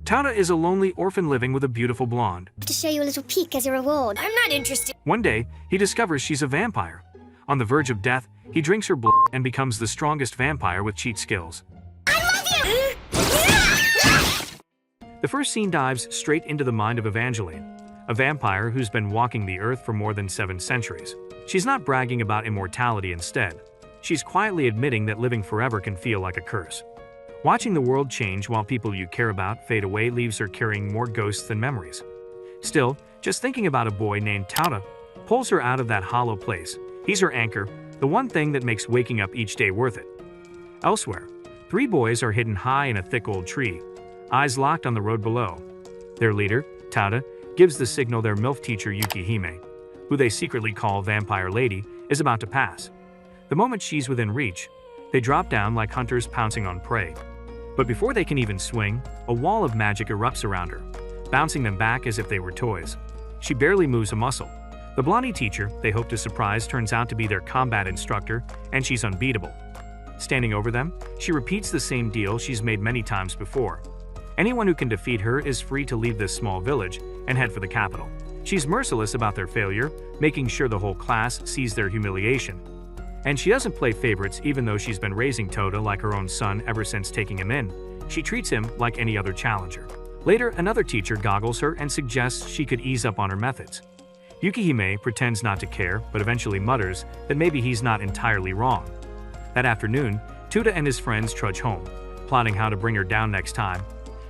Tota is a lonely orphan living with a beautiful blonde. To show you a little peek as a reward. I'm not interested. One day, he discovers she's a vampire. On the verge of death, he drinks her blood and becomes the strongest vampire with cheat skills. I love you! The first scene dives straight into the mind of Evangeline, a vampire who's been walking the earth for more than 7 centuries. She's not bragging about immortality instead. She's quietly admitting that living forever can feel like a curse. Watching the world change while people you care about fade away leaves her carrying more ghosts than memories. Still, just thinking about a boy named Tota pulls her out of that hollow place. He's her anchor, the one thing that makes waking up each day worth it. Elsewhere, 3 boys are hidden high in a thick old tree, eyes locked on the road below. Their leader, Tota, gives the signal their MILF teacher Yukihime, who they secretly call Vampire Lady, is about to pass. The moment she's within reach, they drop down like hunters pouncing on prey. But before they can even swing, a wall of magic erupts around her, bouncing them back as if they were toys. She barely moves a muscle. The blondie teacher they hope to surprise turns out to be their combat instructor, and she's unbeatable. Standing over them, she repeats the same deal she's made many times before. Anyone who can defeat her is free to leave this small village and head for the capital. She's merciless about their failure, making sure the whole class sees their humiliation. And she doesn't play favorites even though she's been raising Tota like her own son ever since taking him in. She treats him like any other challenger. Later, another teacher goggles her and suggests she could ease up on her methods. Yukihime pretends not to care, but eventually mutters that maybe he's not entirely wrong. That afternoon, Tota and his friends trudge home, plotting how to bring her down next time.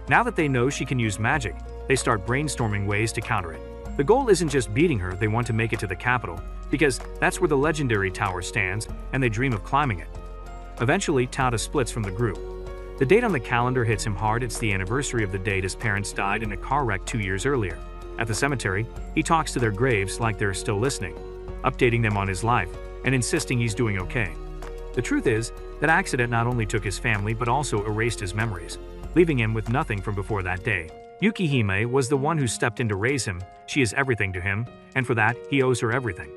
Now that they know she can use magic, they start brainstorming ways to counter it. The goal isn't just beating her, they want to make it to the capital, because that's where the legendary tower stands, and they dream of climbing it. Eventually, Tota splits from the group. The date on the calendar hits him hard. It's the anniversary of the date his parents died in a car wreck 2 years earlier. At the cemetery, he talks to their graves like they're still listening, updating them on his life, and insisting he's doing okay. The truth is, that accident not only took his family but also erased his memories, leaving him with nothing from before that day. Yukihime was the one who stepped in to raise him. She is everything to him, and for that, he owes her everything.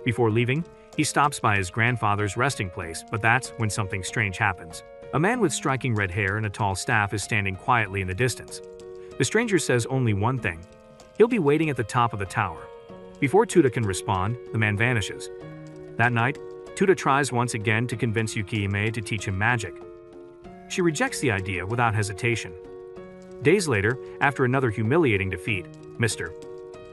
Before leaving, he stops by his grandfather's resting place, but that's when something strange happens. A man with striking red hair and a tall staff is standing quietly in the distance. The stranger says only one thing. He'll be waiting at the top of the tower. Before Tota can respond, the man vanishes. That night, Tota tries once again to convince Yukihime to teach him magic. She rejects the idea without hesitation. Days later, after another humiliating defeat, Mr.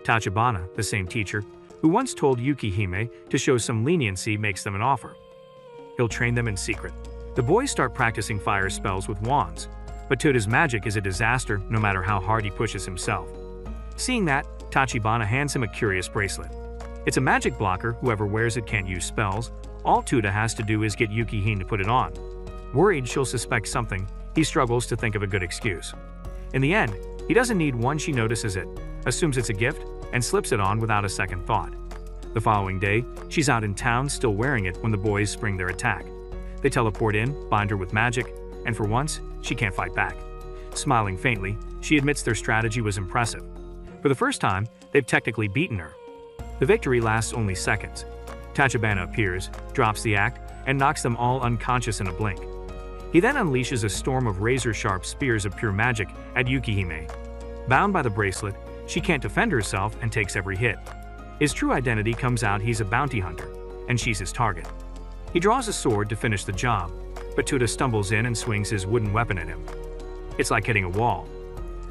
Tachibana, the same teacher, who once told Yukihime to show some leniency, makes them an offer. He'll train them in secret. The boys start practicing fire spells with wands, but Tota's magic is a disaster no matter how hard he pushes himself. Seeing that, Tachibana hands him a curious bracelet. It's a magic blocker. Whoever wears it can't use spells. All Tota has to do is get Yukihime to put it on. Worried she'll suspect something, he struggles to think of a good excuse. In the end, he doesn't need one. She notices it, assumes it's a gift, and slips it on without a second thought. The following day, she's out in town still wearing it when the boys spring their attack. They teleport in, bind her with magic, and for once, she can't fight back. Smiling faintly, she admits their strategy was impressive. For the first time, they've technically beaten her. The victory lasts only seconds. Tachibana appears, drops the act, and knocks them all unconscious in a blink. He then unleashes a storm of razor-sharp spears of pure magic at Yukihime. Bound by the bracelet, she can't defend herself and takes every hit. His true identity comes out. He's a bounty hunter, and she's his target. He draws a sword to finish the job, but Tota stumbles in and swings his wooden weapon at him. It's like hitting a wall.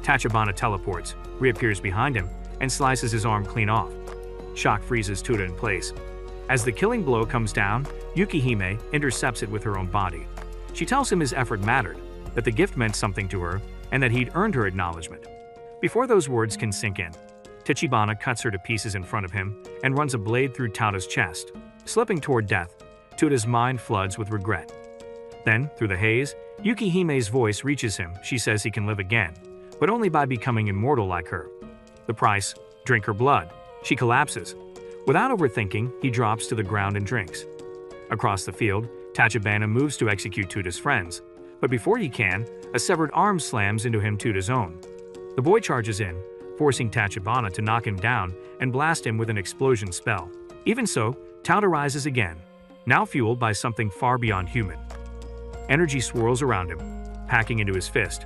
Tachibana teleports, reappears behind him, and slices his arm clean off. Shock freezes Tota in place. As the killing blow comes down, Yukihime intercepts it with her own body. She tells him his effort mattered, that the gift meant something to her, and that he'd earned her acknowledgement. Before those words can sink in, Tachibana cuts her to pieces in front of him and runs a blade through Tota's chest. Slipping toward death, Tota's mind floods with regret. Then, through the haze, Yukihime's voice reaches him. She says he can live again, but only by becoming immortal like her. The price? Drink her blood. She collapses. Without overthinking, he drops to the ground and drinks. Across the field, Tachibana moves to execute Tota's friends, but before he can, a severed arm slams into him Tota's own. The boy charges in, forcing Tachibana to knock him down and blast him with an explosion spell. Even so, Tota rises again, now fueled by something far beyond human. Energy swirls around him, packing into his fist.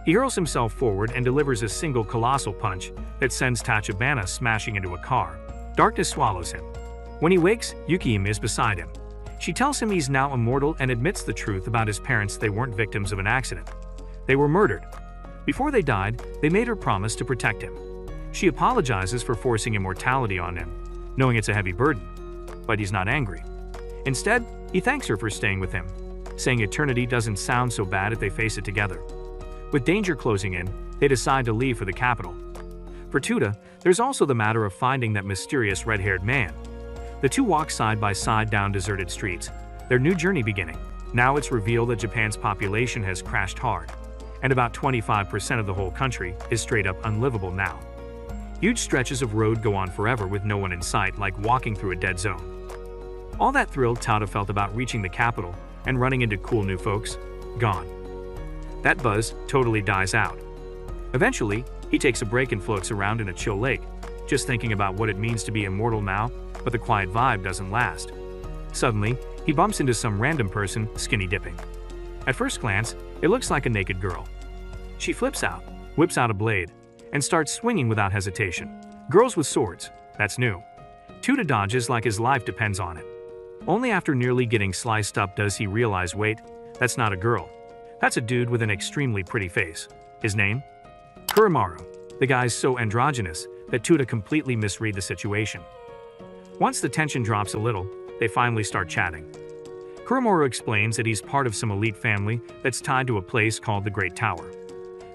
He hurls himself forward and delivers a single colossal punch that sends Tachibana smashing into a car. Darkness swallows him. When he wakes, Yukihime is beside him. She tells him he's now immortal and admits the truth about his parents. They weren't victims of an accident. They were murdered. Before they died, they made her promise to protect him. She apologizes for forcing immortality on him, knowing it's a heavy burden. But he's not angry. Instead, he thanks her for staying with him, saying eternity doesn't sound so bad if they face it together. With danger closing in, they decide to leave for the capital. For Tota, there's also the matter of finding that mysterious red-haired man. The two walk side by side down deserted streets, their new journey beginning. Now it's revealed that Japan's population has crashed hard, and about 25% of the whole country is straight up unlivable now. Huge stretches of road go on forever with no one in sight, like walking through a dead zone. All that thrill Tota felt about reaching the capital and running into cool new folks, gone. That buzz totally dies out. Eventually, he takes a break and floats around in a chill lake, just thinking about what it means to be immortal now, but the quiet vibe doesn't last. Suddenly, he bumps into some random person skinny dipping. At first glance, it looks like a naked girl. She flips out, whips out a blade, and starts swinging without hesitation. Girls with swords, that's new. Tota dodges like his life depends on it. Only after nearly getting sliced up does he realize, wait, that's not a girl. That's a dude with an extremely pretty face. His name? Kuramaru. The guy's so androgynous that Tota completely misread the situation. Once the tension drops a little, they finally start chatting. Kuramaru explains that he's part of some elite family that's tied to a place called the Great Tower.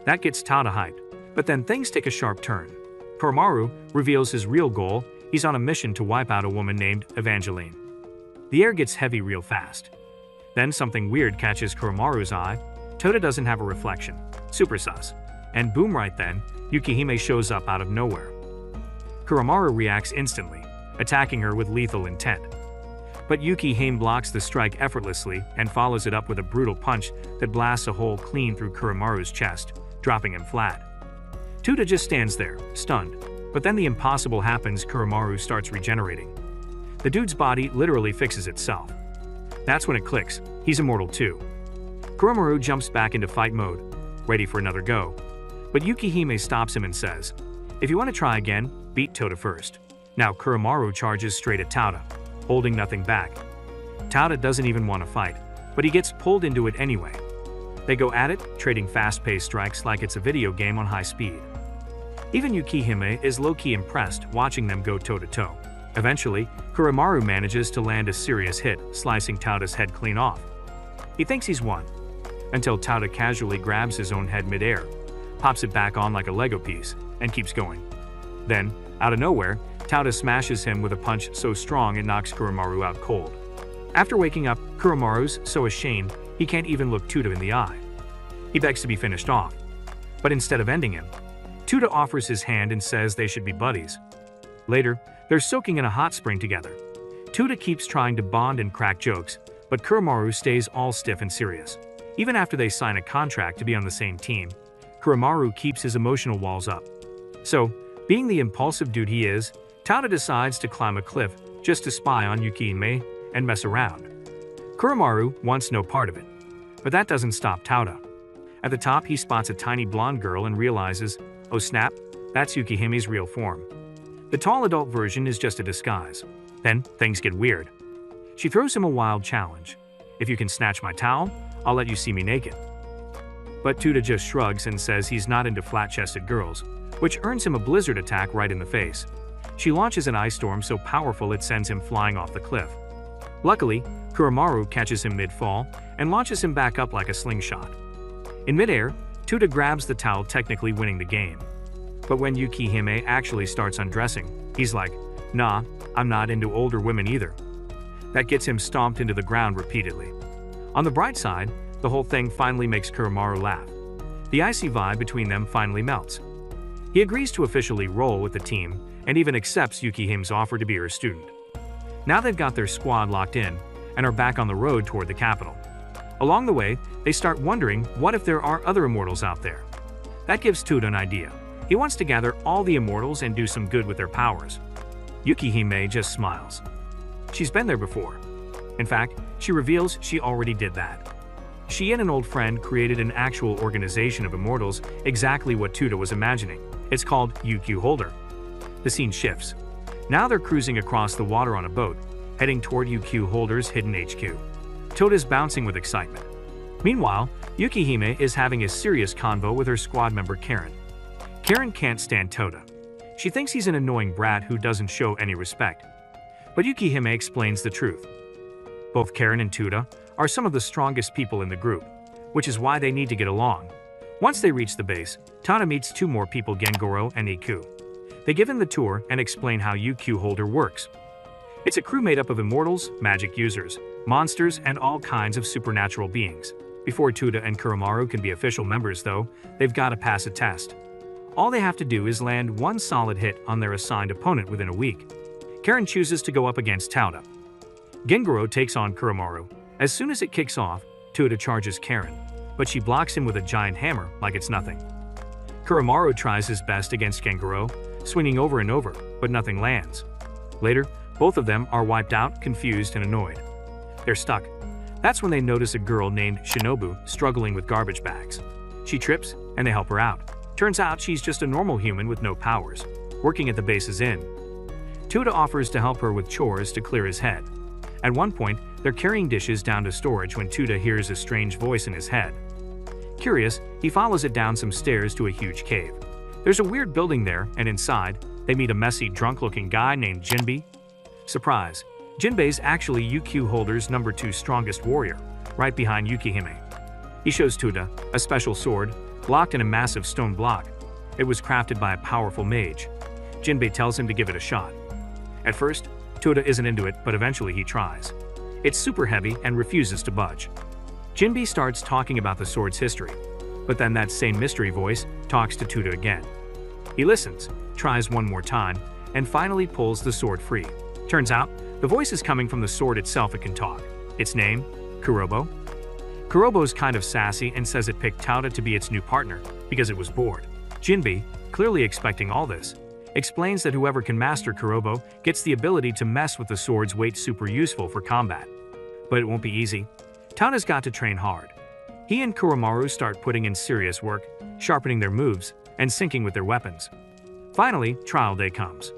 That gets Tota hyped, but then things take a sharp turn. Kuramaru reveals his real goal. He's on a mission to wipe out a woman named Evangeline. The air gets heavy real fast. Then something weird catches Kuramaru's eye. Tota doesn't have a reflection. Super sus. And boom, right then, Yukihime shows up out of nowhere. Kuramaru reacts instantly, attacking her with lethal intent. But Yukihime blocks the strike effortlessly and follows it up with a brutal punch that blasts a hole clean through Kuramaru's chest, dropping him flat. Tota just stands there, stunned. But then the impossible happens. Kuramaru starts regenerating. The dude's body literally fixes itself. That's when it clicks. He's immortal too. Kuramaru jumps back into fight mode, ready for another go. But Yukihime stops him and says, if you want to try again, beat Tota first. Now Kuramaru charges straight at Tota, holding nothing back. Tota doesn't even want to fight, but he gets pulled into it anyway. They go at it, trading fast-paced strikes like it's a video game on high speed. Even Yukihime is low-key impressed watching them go toe-to-toe. Eventually, Kuramaru manages to land a serious hit, slicing Tota's head clean off. He thinks he's won, until Tota casually grabs his own head mid-air, pops it back on like a Lego piece, and keeps going. Then, out of nowhere, Tota smashes him with a punch so strong it knocks Kuramaru out cold. After waking up, Kuramaru's so ashamed he can't even look Tota in the eye. He begs to be finished off. But instead of ending him, Tota offers his hand and says they should be buddies. Later, they're soaking in a hot spring together. Tota keeps trying to bond and crack jokes, but Kuramaru stays all stiff and serious. Even after they sign a contract to be on the same team, Kuramaru keeps his emotional walls up. So, being the impulsive dude he is, Tota decides to climb a cliff just to spy on Yukihime and mess around. Kuramaru wants no part of it, but that doesn't stop Tota. At the top, he spots a tiny blonde girl and realizes, oh snap, that's Yukihime's real form. The tall adult version is just a disguise. Then, things get weird. She throws him a wild challenge. If you can snatch my towel, I'll let you see me naked. But Tota just shrugs and says he's not into flat-chested girls, which earns him a blizzard attack right in the face. She launches an ice storm so powerful it sends him flying off the cliff. Luckily, Kuramaru catches him mid-fall and launches him back up like a slingshot. In mid-air, Tota grabs the towel, technically winning the game. But when Yukihime actually starts undressing, he's like, nah, I'm not into older women either. That gets him stomped into the ground repeatedly. On the bright side, the whole thing finally makes Kuramaru laugh. The icy vibe between them finally melts. He agrees to officially roll with the team and even accepts Yukihime's offer to be her student. Now they've got their squad locked in and are back on the road toward the capital. Along the way, they start wondering what if there are other immortals out there. That gives Tota an idea. He wants to gather all the immortals and do some good with their powers. Yukihime just smiles. She's been there before. In fact, she reveals she already did that. She and an old friend created an actual organization of immortals, exactly what Tota was imagining. It's called Yukihime. The scene shifts. Now they're cruising across the water on a boat, heading toward Yukihime's hidden HQ. Tota's bouncing with excitement. Meanwhile, Yukihime is having a serious convo with her squad member Karen. Karen can't stand Tota. She thinks he's an annoying brat who doesn't show any respect. But Yukihime explains the truth. Both Karen and Tota are some of the strongest people in the group, which is why they need to get along. Once they reach the base, Tota meets two more people, Gengoro and Iku. They give him the tour and explain how Yukihime works. It's a crew made up of immortals, magic users, monsters, and all kinds of supernatural beings. Before Tota and Kuramaru can be official members though, they've got to pass a test. All they have to do is land one solid hit on their assigned opponent within a week. Karen chooses to go up against Tota. Gengoro takes on Kuramaru. As soon as it kicks off, Tota charges Karen, but she blocks him with a giant hammer like it's nothing. Kuramaru tries his best against Gengoro, swinging over and over, but nothing lands. Later, both of them are wiped out, confused and annoyed. They're stuck. That's when they notice a girl named Shinobu struggling with garbage bags. She trips, and they help her out. Turns out she's just a normal human with no powers, working at the base's inn. Tota offers to help her with chores to clear his head. At one point, they're carrying dishes down to storage when Tota hears a strange voice in his head. Curious, he follows it down some stairs to a huge cave. There's a weird building there, and inside, they meet a messy, drunk-looking guy named Jinbei. Surprise! Jinbei's actually Yukihime's number 2 strongest warrior, right behind Yukihime. He shows Tota a special sword, locked in a massive stone block. It was crafted by a powerful mage. Jinbei tells him to give it a shot. At first, Tota isn't into it, but eventually he tries. It's super heavy and refuses to budge. Jinbei starts talking about the sword's history, but then that same mystery voice talks to Tota again. He listens, tries one more time, and finally pulls the sword free. Turns out, the voice is coming from the sword itself. It can talk. Its name? Kurobo. Kurobo's kind of sassy and says it picked Tota to be its new partner because it was bored. Jinbei, clearly expecting all this, explains that whoever can master Kurobo gets the ability to mess with the sword's weight, super useful for combat. But it won't be easy. Tota's got to train hard. He and Kuramaru start putting in serious work, sharpening their moves, and syncing with their weapons. Finally, trial day comes.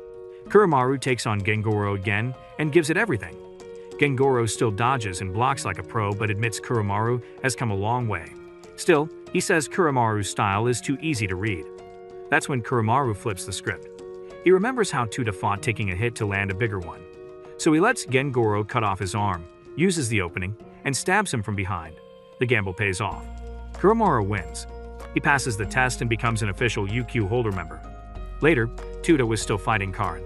Kuramaru takes on Gengoro again and gives it everything. Gengoro still dodges and blocks like a pro, but admits Kuramaru has come a long way. Still, he says Kuramaru's style is too easy to read. That's when Kuramaru flips the script. He remembers how Tota fought, taking a hit to land a bigger one. So he lets Gengoro cut off his arm, uses the opening, and stabs him from behind. The gamble pays off. Kuramaru wins. He passes the test and becomes an official Yukihime member. Later, Tota was still fighting Karen.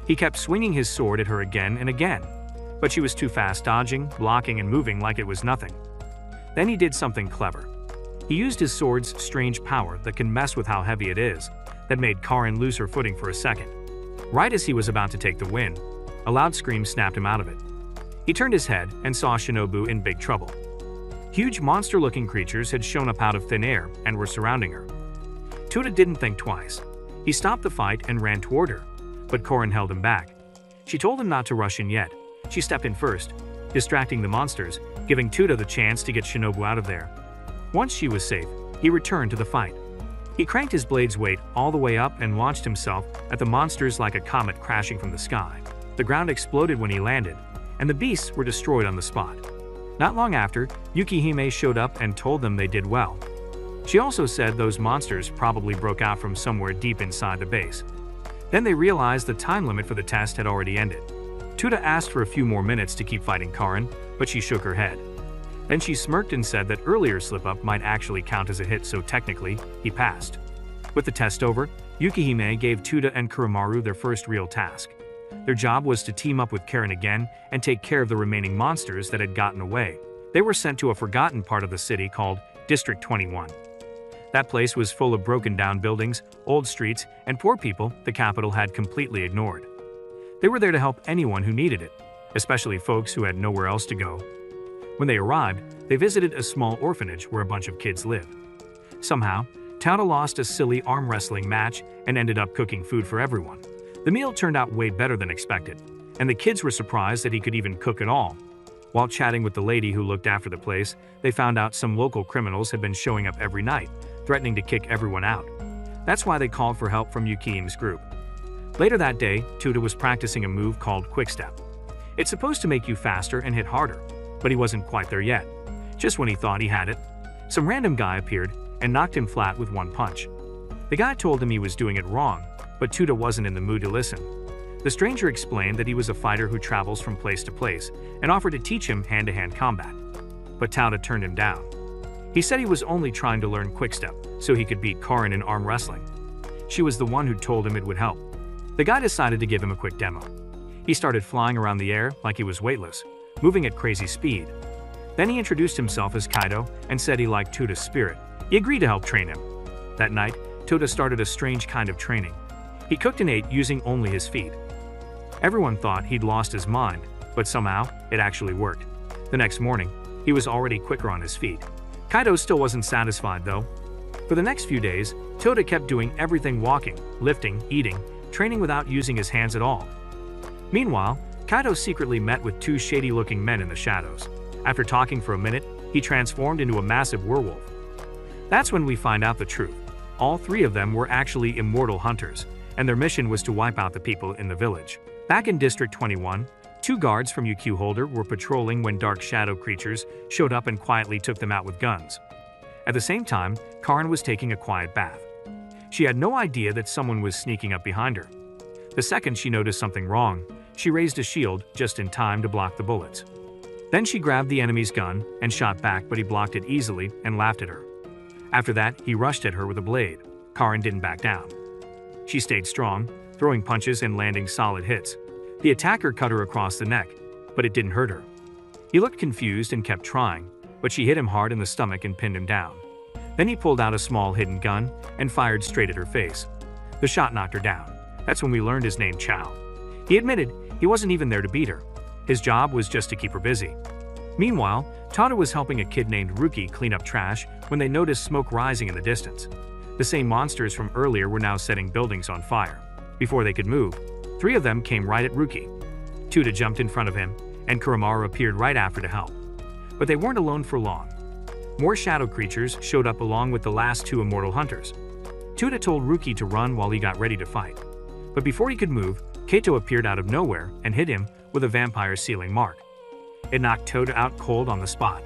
He kept swinging his sword at her again and again, but she was too fast, dodging, blocking, and moving like it was nothing. Then he did something clever. He used his sword's strange power that can mess with how heavy it is, that made Karen lose her footing for a second. Right as he was about to take the win, a loud scream snapped him out of it. He turned his head and saw Shinobu in big trouble. Huge monster-looking creatures had shown up out of thin air and were surrounding her. Tota didn't think twice. He stopped the fight and ran toward her, but Karen held him back. She told him not to rush in yet. She stepped in first, distracting the monsters, giving Tota the chance to get Shinobu out of there. Once she was safe, he returned to the fight. He cranked his blade's weight all the way up and launched himself at the monsters like a comet crashing from the sky. The ground exploded when he landed, and the beasts were destroyed on the spot. Not long after, Yukihime showed up and told them they did well. She also said those monsters probably broke out from somewhere deep inside the base. Then they realized the time limit for the test had already ended. Tota asked for a few more minutes to keep fighting Karen, but she shook her head. Then she smirked and said that earlier slip-up might actually count as a hit, so technically, he passed. With the test over, Yukihime gave Tota and Kuramaru their first real task. Their job was to team up with Karen again and take care of the remaining monsters that had gotten away. They were sent to a forgotten part of the city called District 21. That place was full of broken-down buildings, old streets, and poor people the capital had completely ignored. They were there to help anyone who needed it, especially folks who had nowhere else to go. When they arrived, they visited a small orphanage where a bunch of kids lived. Somehow, Tota lost a silly arm wrestling match and ended up cooking food for everyone. The meal turned out way better than expected, and the kids were surprised that he could even cook at all. While chatting with the lady who looked after the place, they found out some local criminals had been showing up every night, threatening to kick everyone out. That's why they called for help from Yukihime's group. Later that day, Tota was practicing a move called Quickstep. It's supposed to make you faster and hit harder, but he wasn't quite there yet. Just when he thought he had it, some random guy appeared and knocked him flat with one punch. The guy told him he was doing it wrong, but Tota wasn't in the mood to listen. The stranger explained that he was a fighter who travels from place to place and offered to teach him hand-to-hand combat. But Tota turned him down. He said he was only trying to learn Quickstep so he could beat Karin in arm wrestling. She was the one who told him it would help. The guy decided to give him a quick demo. He started flying around the air like he was weightless, moving at crazy speed. Then he introduced himself as Kaido and said he liked Tota's spirit. He agreed to help train him. That night, Tota started a strange kind of training. He cooked and ate using only his feet. Everyone thought he'd lost his mind, but somehow, it actually worked. The next morning, he was already quicker on his feet. Kaido still wasn't satisfied though. For the next few days, Tota kept doing everything: walking, lifting, eating, training without using his hands at all. Meanwhile, Kaido secretly met with two shady-looking men in the shadows. After talking for a minute, he transformed into a massive werewolf. That's when we find out the truth. All three of them were actually immortal hunters, and their mission was to wipe out the people in the village. Back in District 21, two guards from Yukihime were patrolling when dark shadow creatures showed up and quietly took them out with guns. At the same time, Karin was taking a quiet bath. She had no idea that someone was sneaking up behind her. The second she noticed something wrong, she raised a shield just in time to block the bullets. Then she grabbed the enemy's gun and shot back, but he blocked it easily and laughed at her. After that, he rushed at her with a blade. Karin didn't back down. She stayed strong, throwing punches and landing solid hits. The attacker cut her across the neck, but it didn't hurt her. He looked confused and kept trying, but she hit him hard in the stomach and pinned him down. Then he pulled out a small hidden gun and fired straight at her face. The shot knocked her down. That's when we learned his name, Chow. He admitted he wasn't even there to beat her. His job was just to keep her busy. Meanwhile, Tota was helping a kid named Ruki clean up trash when they noticed smoke rising in the distance. The same monsters from earlier were now setting buildings on fire. Before they could move, three of them came right at Ruki. Tota jumped in front of him, and Kuramaru appeared right after to help. But they weren't alone for long. More shadow creatures showed up along with the last two immortal hunters. Tota told Ruki to run while he got ready to fight. But before he could move, Kato appeared out of nowhere and hit him with a vampire sealing mark. It knocked Tota out cold on the spot.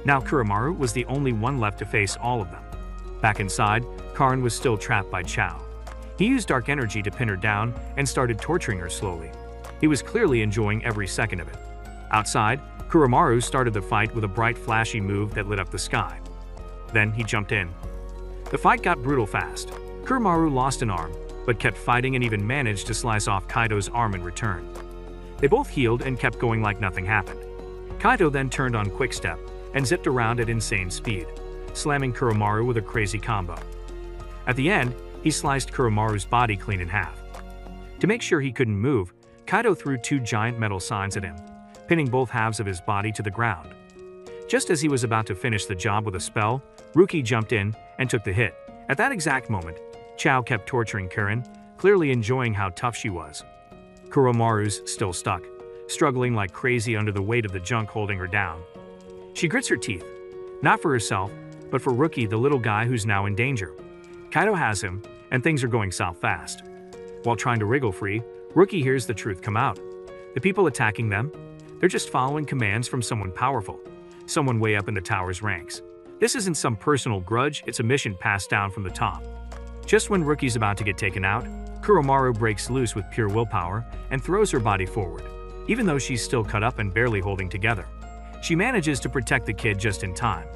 Now Kuramaru was the only one left to face all of them. Back inside, Karin was still trapped by Chow. He used dark energy to pin her down and started torturing her slowly. He was clearly enjoying every second of it. Outside, Kuramaru started the fight with a bright flashy move that lit up the sky. Then he jumped in. The fight got brutal fast. Kuramaru lost an arm, but kept fighting and even managed to slice off Kaido's arm in return. They both healed and kept going like nothing happened. Kaido then turned on Quickstep and zipped around at insane speed, slamming Kuramaru with a crazy combo. At the end, he sliced Kuramaru's body clean in half. To make sure he couldn't move, Kaido threw two giant metal signs at him, pinning both halves of his body to the ground. Just as he was about to finish the job with a spell, Ruki jumped in and took the hit. At that exact moment, Chow kept torturing Karin, clearly enjoying how tough she was. Kuramaru's still stuck, struggling like crazy under the weight of the junk holding her down. She grits her teeth, not for herself, but for Ruki, the little guy who's now in danger. Kaido has him, and things are going south fast. While trying to wriggle free, Ruki hears the truth come out. The people attacking them? They're just following commands from someone powerful, someone way up in the tower's ranks. This isn't some personal grudge, it's a mission passed down from the top. Just when Ruki's about to get taken out, Kuramaru breaks loose with pure willpower and throws her body forward, even though she's still cut up and barely holding together. She manages to protect the kid just in time.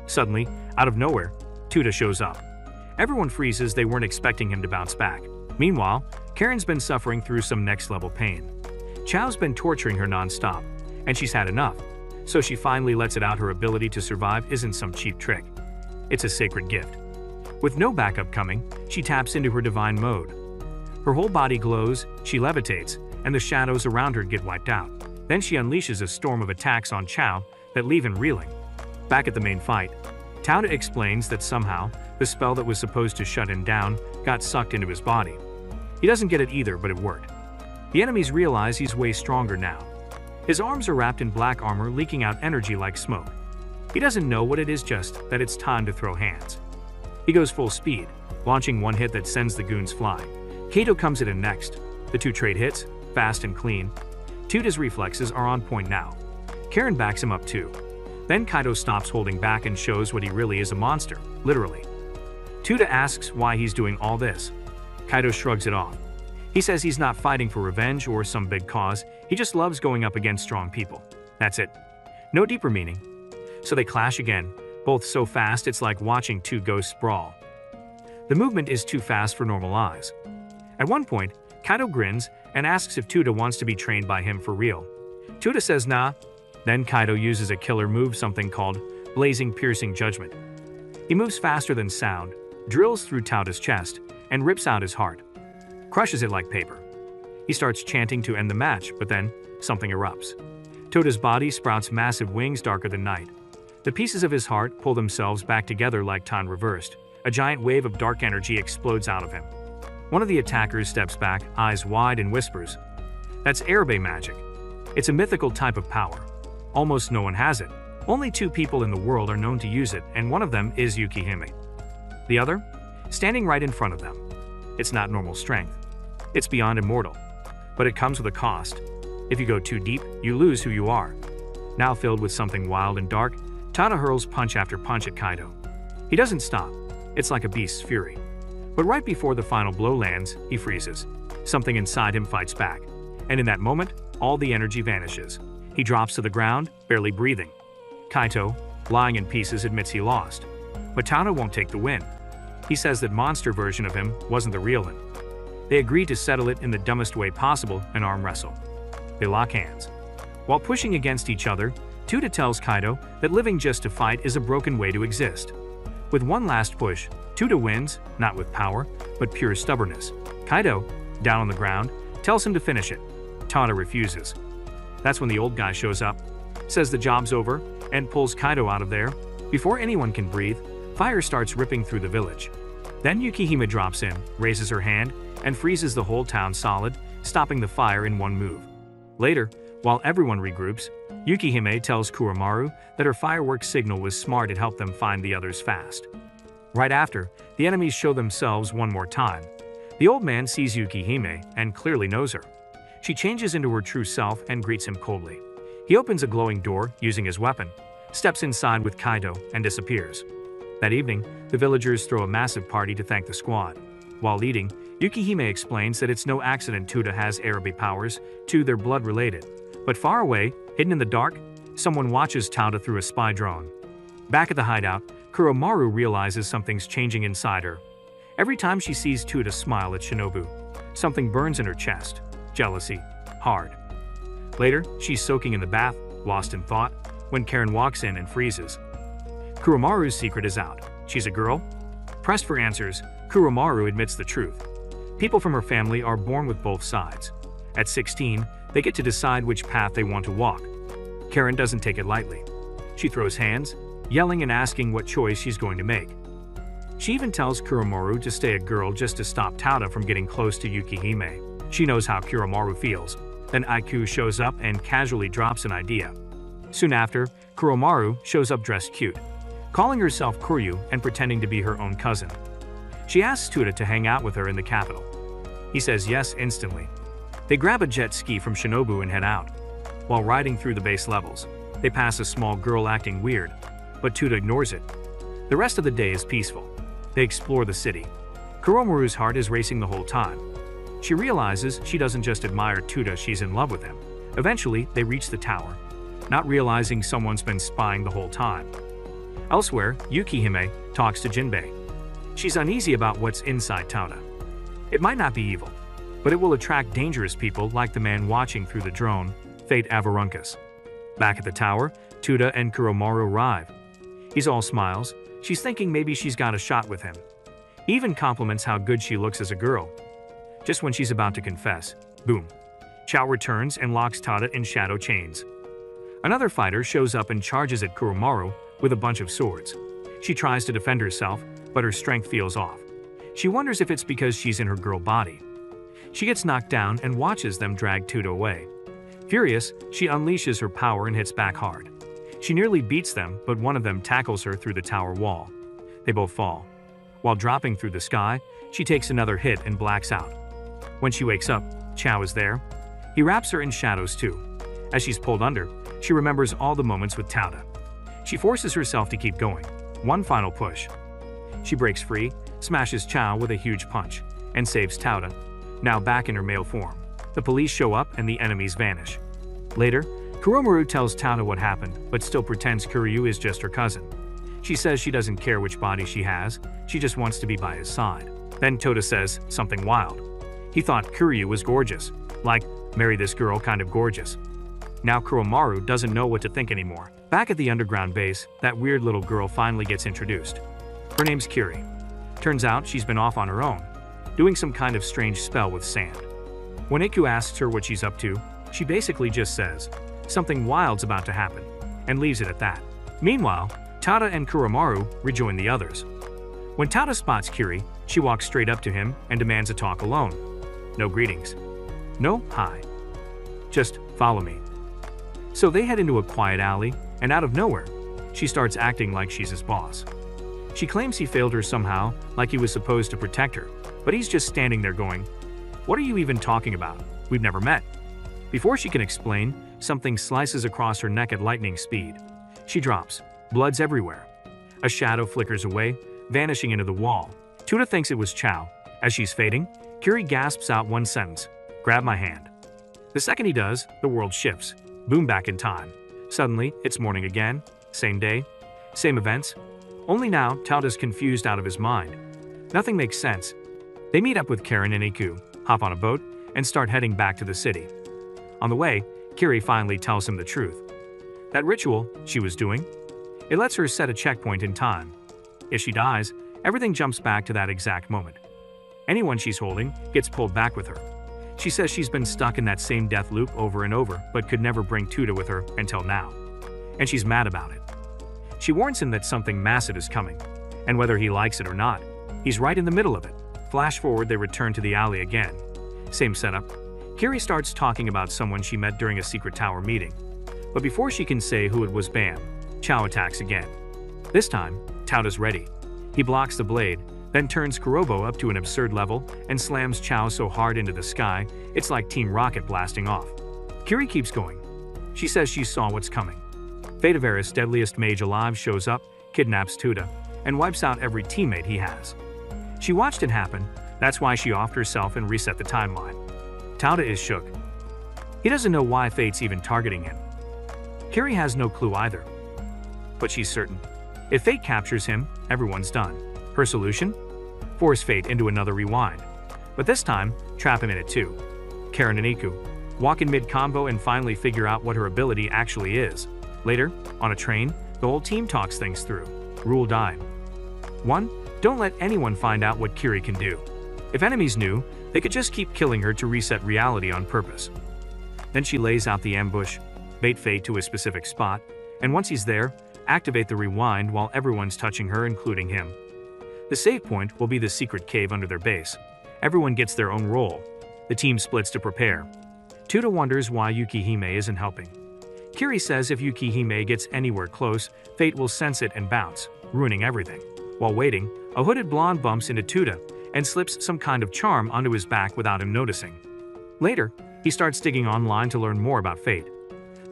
Suddenly, out of nowhere, Tota shows up. Everyone freezes, they weren't expecting him to bounce back. Meanwhile, Karin's been suffering through some next-level pain. Chow's been torturing her non-stop, and she's had enough, so she finally lets it out. Her ability to survive isn't some cheap trick. It's a sacred gift. With no backup coming, she taps into her divine mode. Her whole body glows, she levitates, and the shadows around her get wiped out. Then she unleashes a storm of attacks on Chow that leave him reeling. Back at the main fight, Tota explains that somehow, the spell that was supposed to shut him down got sucked into his body. He doesn't get it either, but it worked. The enemies realize he's way stronger now. His arms are wrapped in black armor leaking out energy like smoke. He doesn't know what it is, just that it's time to throw hands. He goes full speed, launching one hit that sends the goons flying. Kato comes in next. The two trade hits, fast and clean. Toda's reflexes are on point now. Karen backs him up too. Then Kaito stops holding back and shows what he really is, a monster, literally. Tota asks why he's doing all this. Kaito shrugs it off. He says he's not fighting for revenge or some big cause, he just loves going up against strong people. That's it. No deeper meaning. So they clash again, both so fast it's like watching two ghosts brawl. The movement is too fast for normal eyes. At one point, Kaito grins and asks if Tota wants to be trained by him for real. Tota says nah. Then Kaito uses a killer move, something called Blazing Piercing Judgment. He moves faster than sound, drills through Toda's chest, and rips out his heart. Crushes it like paper. He starts chanting to end the match, but then something erupts. Toda's body sprouts massive wings darker than night. The pieces of his heart pull themselves back together like time reversed. A giant wave of dark energy explodes out of him. One of the attackers steps back, eyes wide, and whispers, "That's Arabe magic. It's a mythical type of power. Almost no one has it. Only two people in the world are known to use it, and one of them is Yukihime. The other? Standing right in front of them. It's not normal strength. It's beyond immortal. But it comes with a cost. If you go too deep, you lose who you are." Now filled with something wild and dark, Tota hurls punch after punch at Kaito. He doesn't stop. It's like a beast's fury. But right before the final blow lands, he freezes. Something inside him fights back. And in that moment, all the energy vanishes. He drops to the ground, barely breathing. Kaito, lying in pieces, admits he lost. But Tota won't take the win. He says that monster version of him wasn't the real him. They agree to settle it in the dumbest way possible, an arm wrestle. They lock hands. While pushing against each other, Tota tells Kaito that living just to fight is a broken way to exist. With one last push, Tota wins, not with power, but pure stubbornness. Kaito, down on the ground, tells him to finish it. Tota refuses. That's when the old guy shows up, says the job's over, and pulls Kaito out of there. Before anyone can breathe, fire starts ripping through the village. Then Yukihime drops in, raises her hand, and freezes the whole town solid, stopping the fire in one move. Later, while everyone regroups, Yukihime tells Kuromaru that her fireworks signal was smart, it helped them find the others fast. Right after, the enemies show themselves one more time. The old man sees Yukihime and clearly knows her. She changes into her true self and greets him coldly. He opens a glowing door using his weapon, steps inside with Kaito, and disappears. That evening, the villagers throw a massive party to thank the squad. While eating, Yukihime explains that it's no accident Tota has Arabe powers, too, they're blood-related. But far away, hidden in the dark, someone watches Tota through a spy drone. Back at the hideout, Kuromaru realizes something's changing inside her. Every time she sees Tota smile at Shinobu, something burns in her chest. Jealousy. Hard. Later, she's soaking in the bath, lost in thought, when Karen walks in and freezes. Kuromaru's secret is out. She's a girl? Pressed for answers, Kuromaru admits the truth. People from her family are born with both sides. At 16, they get to decide which path they want to walk. Karen doesn't take it lightly. She throws hands, yelling and asking what choice she's going to make. She even tells Kuromaru to stay a girl just to stop Tota from getting close to Yukihime. She knows how Kuromaru feels. Then Aiku shows up and casually drops an idea. Soon after, Kuromaru shows up dressed cute, calling herself Kuryu and pretending to be her own cousin. She asks Tota to hang out with her in the capital. He says yes instantly. They grab a jet ski from Shinobu and head out. While riding through the base levels, they pass a small girl acting weird, but Tota ignores it. The rest of the day is peaceful. They explore the city. Kuromaru's heart is racing the whole time. She realizes she doesn't just admire Tota, she's in love with him. Eventually, they reach the tower, not realizing someone's been spying the whole time. Elsewhere, Yukihime talks to Jinbei. She's uneasy about what's inside Tota. It might not be evil, but it will attract dangerous people like the man watching through the drone, Fate Avarunkus. Back at the tower, Tota and Kuromaru arrive. He's all smiles. She's thinking maybe she's got a shot with him. He even compliments how good she looks as a girl. Just when she's about to confess, boom. Chao returns and locks Tota in shadow chains. Another fighter shows up and charges at Kuromaru with a bunch of swords. She tries to defend herself, but her strength feels off. She wonders if it's because she's in her girl body. She gets knocked down and watches them drag Tota away. Furious, she unleashes her power and hits back hard. She nearly beats them, but one of them tackles her through the tower wall. They both fall. While dropping through the sky, she takes another hit and blacks out. When she wakes up, Chao is there. He wraps her in shadows too. As she's pulled under, she remembers all the moments with Tota. She forces herself to keep going. One final push. She breaks free, smashes Chao with a huge punch, and saves Tota, now back in her male form. The police show up and the enemies vanish. Later, Kuromaru tells Tota what happened, but still pretends Kuryu is just her cousin. She says she doesn't care which body she has, she just wants to be by his side. Then Tota says something wild. He thought Kuryu was gorgeous, like, marry this girl kind of gorgeous. Now Kuromaru doesn't know what to think anymore. Back at the underground base, that weird little girl finally gets introduced. Her name's Kiri. Turns out she's been off on her own, doing some kind of strange spell with sand. When Iku asks her what she's up to, she basically just says, something wild's about to happen, and leaves it at that. Meanwhile, Tota and Kuromaru rejoin the others. When Tota spots Kiri, she walks straight up to him and demands a talk alone. No greetings. No hi. Just follow me. So they head into a quiet alley, and out of nowhere, she starts acting like she's his boss. She claims he failed her somehow, like he was supposed to protect her, but he's just standing there going, "What are you even talking about? We've never met." Before she can explain, something slices across her neck at lightning speed. She drops. Blood's everywhere. A shadow flickers away, vanishing into the wall. Tota thinks it was Chao. As she's fading, Kiri gasps out one sentence, "Grab my hand." The second he does, the world shifts. Boom, back in time. Suddenly, it's morning again. Same day. Same events. Only now, Tota's confused out of his mind. Nothing makes sense. They meet up with Karen and Iku, hop on a boat, and start heading back to the city. On the way, Kiri finally tells him the truth. That ritual she was doing, it lets her set a checkpoint in time. If she dies, everything jumps back to that exact moment. Anyone she's holding gets pulled back with her. She says she's been stuck in that same death loop over and over, but could never bring Tota with her until now. And she's mad about it. She warns him that something massive is coming, and whether he likes it or not, he's right in the middle of it. Flash forward, they return to the alley again. Same setup. Kiri starts talking about someone she met during a secret tower meeting. But before she can say who it was, bam, Chao attacks again. This time, Tota's ready. He blocks the blade, then turns Kurobo up to an absurd level and slams Chao so hard into the sky, it's like Team Rocket blasting off. Kiri keeps going. She says she saw what's coming. Fataveris, deadliest mage alive, shows up, kidnaps Tota, and wipes out every teammate he has. She watched it happen, that's why she offed herself and reset the timeline. Tota is shook. He doesn't know why Fate's even targeting him. Kiri has no clue either. But she's certain. If Fate captures him, everyone's done. Her solution? Force Fate into another rewind. But this time, trap him in it too. Karen and Iku walk in mid-combo and finally figure out what her ability actually is. Later, on a train, the whole team talks things through. Rule die. 1. Don't let anyone find out what Kiri can do. If enemies knew, they could just keep killing her to reset reality on purpose. Then she lays out the ambush, bait Fate to a specific spot, and once he's there, activate the rewind while everyone's touching her, including him. The save point will be the secret cave under their base. Everyone gets their own role. The team splits to prepare. Tota wonders why Yukihime isn't helping. Kiri says if Yukihime gets anywhere close, Fate will sense it and bounce, ruining everything. While waiting, a hooded blonde bumps into Tota and slips some kind of charm onto his back without him noticing. Later, he starts digging online to learn more about Fate.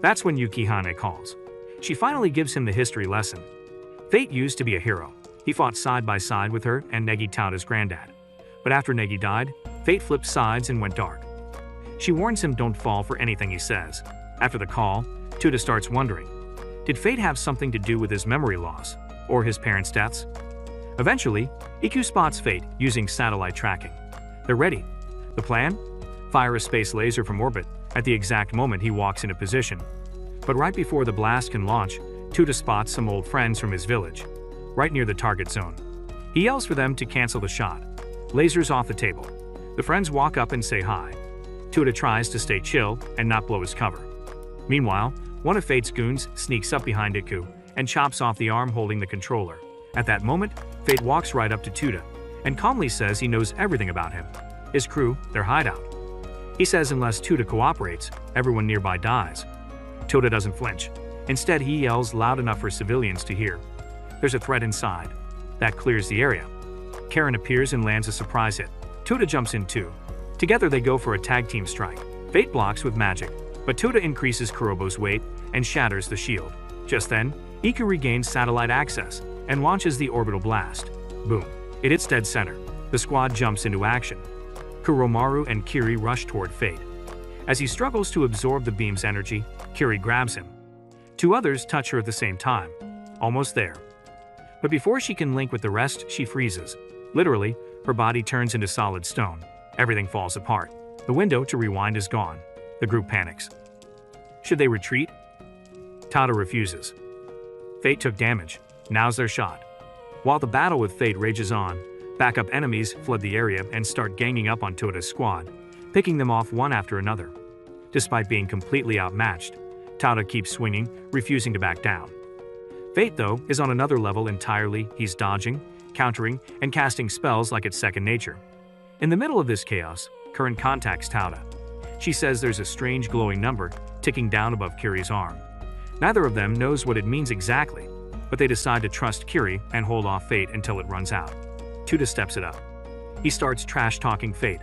That's when Yukihime calls. She finally gives him the history lesson. Fate used to be a hero. He fought side by side with her and Negi, Tota's granddad. But after Negi died, Fate flipped sides and went dark. She warns him don't fall for anything he says. After the call, Tota starts wondering, did Fate have something to do with his memory loss, or his parents' deaths? Eventually, Iku spots Fate using satellite tracking. They're ready. The plan? Fire a space laser from orbit at the exact moment he walks into position. But right before the blast can launch, Tota spots some old friends from his village, right near the target zone. He yells for them to cancel the shot. Lasers off the table. The friends walk up and say hi. Tota tries to stay chill and not blow his cover. Meanwhile, one of Fate's goons sneaks up behind Iku and chops off the arm holding the controller. At that moment, Fate walks right up to Tota and calmly says he knows everything about him, his crew, their hideout. He says unless Tota cooperates, everyone nearby dies. Tota doesn't flinch. Instead, he yells loud enough for civilians to hear. There's a threat inside. That clears the area. Karen appears and lands a surprise hit. Tota jumps in too. Together they go for a tag team strike. Fate blocks with magic, but Tota increases Kurobo's weight and shatters the shield. Just then, Iku regains satellite access and launches the orbital blast. Boom. It hits dead center. The squad jumps into action. Kuromaru and Kiri rush toward Fate. As he struggles to absorb the beam's energy, Kiri grabs him. Two others touch her at the same time. Almost there. But before she can link with the rest, she freezes. Literally, her body turns into solid stone. Everything falls apart. The window to rewind is gone. The group panics. Should they retreat? Tota refuses. Fate took damage. Now's their shot. While the battle with Fate rages on, backup enemies flood the area and start ganging up on Tota's squad, picking them off one after another. Despite being completely outmatched, Tota keeps swinging, refusing to back down. Fate, though, is on another level entirely. He's dodging, countering, and casting spells like it's second nature. In the middle of this chaos, Current contacts Tota. She says there's a strange glowing number ticking down above Kiri's arm. Neither of them knows what it means exactly, but they decide to trust Kiri and hold off Fate until it runs out. Tota steps it up. He starts trash-talking Fate,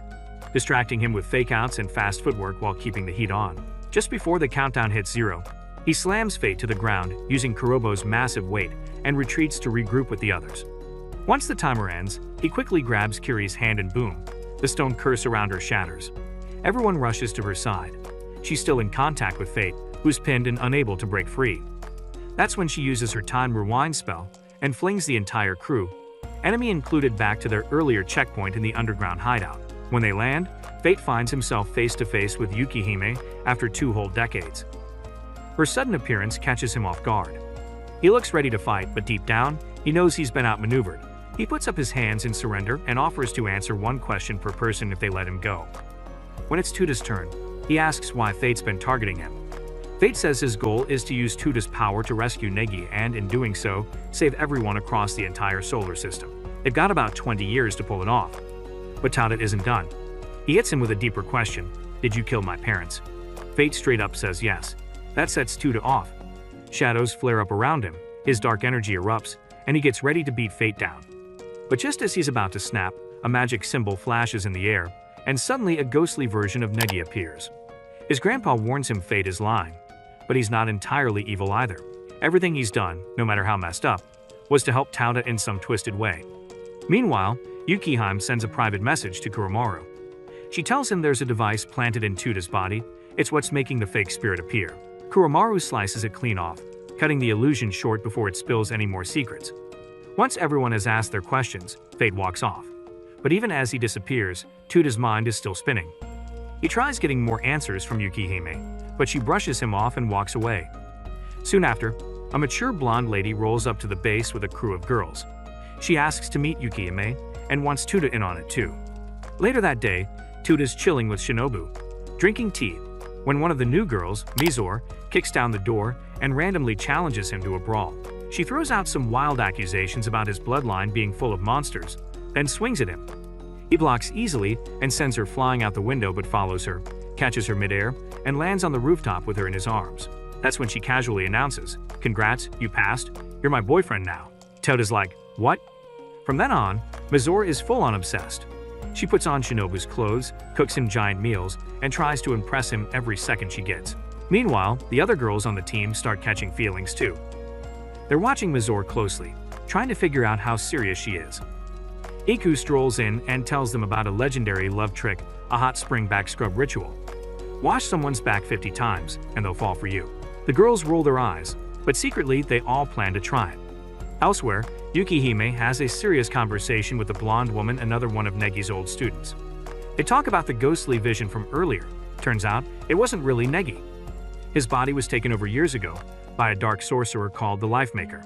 distracting him with fake-outs and fast footwork while keeping the heat on. Just before the countdown hits 0, he slams Fate to the ground using Kurobo's massive weight and retreats to regroup with the others. Once the timer ends, he quickly grabs Kiri's hand and boom, the stone curse around her shatters. Everyone rushes to her side. She's still in contact with Fate, who's pinned and unable to break free. That's when she uses her time rewind spell and flings the entire crew, enemy included, back to their earlier checkpoint in the underground hideout. When they land, Fate finds himself face to face with Yukihime after 2 whole decades. Her sudden appearance catches him off guard. He looks ready to fight, but deep down, he knows he's been outmaneuvered. He puts up his hands in surrender and offers to answer one question per person if they let him go. When it's Tota's turn, he asks why Fate's been targeting him. Fate says his goal is to use Tota's power to rescue Negi and, in doing so, save everyone across the entire solar system. They've got about 20 years to pull it off. But Tota isn't done. He hits him with a deeper question. Did you kill my parents? Fate straight up says yes. That sets Tota off. Shadows flare up around him, his dark energy erupts, and he gets ready to beat Fate down. But just as he's about to snap, a magic symbol flashes in the air, and suddenly a ghostly version of Negi appears. His grandpa warns him Fate is lying, but he's not entirely evil either. Everything he's done, no matter how messed up, was to help Tota in some twisted way. Meanwhile, Yukihime sends a private message to Kuromaru. She tells him there's a device planted in Tota's body. It's what's making the fake spirit appear. Kuromaru slices it clean off, cutting the illusion short before it spills any more secrets. Once everyone has asked their questions, Fate walks off. But even as he disappears, Tota's mind is still spinning. He tries getting more answers from Yukihime, but she brushes him off and walks away. Soon after, a mature blonde lady rolls up to the base with a crew of girls. She asks to meet Yukihime and wants Tota in on it too. Later that day, Tota's chilling with Shinobu, drinking tea, when one of the new girls, Mizore, kicks down the door and randomly challenges him to a brawl. She throws out some wild accusations about his bloodline being full of monsters, then swings at him. He blocks easily and sends her flying out the window, but follows her, catches her midair, and lands on the rooftop with her in his arms. That's when she casually announces, "Congrats, you passed. You're my boyfriend now." Tota's like, "What?" From then on, Mizore is full-on obsessed. She puts on Shinobu's clothes, cooks him giant meals, and tries to impress him every second she gets. Meanwhile, the other girls on the team start catching feelings too. They're watching Mizore closely, trying to figure out how serious she is. Iku strolls in and tells them about a legendary love trick, a hot spring back scrub ritual. Wash someone's back 50 times, and they'll fall for you. The girls roll their eyes, but secretly they all plan to try it. Elsewhere, Yukihime has a serious conversation with the blonde woman, another one of Negi's old students. They talk about the ghostly vision from earlier. Turns out, it wasn't really Negi. His body was taken over years ago by a dark sorcerer called the Lifemaker.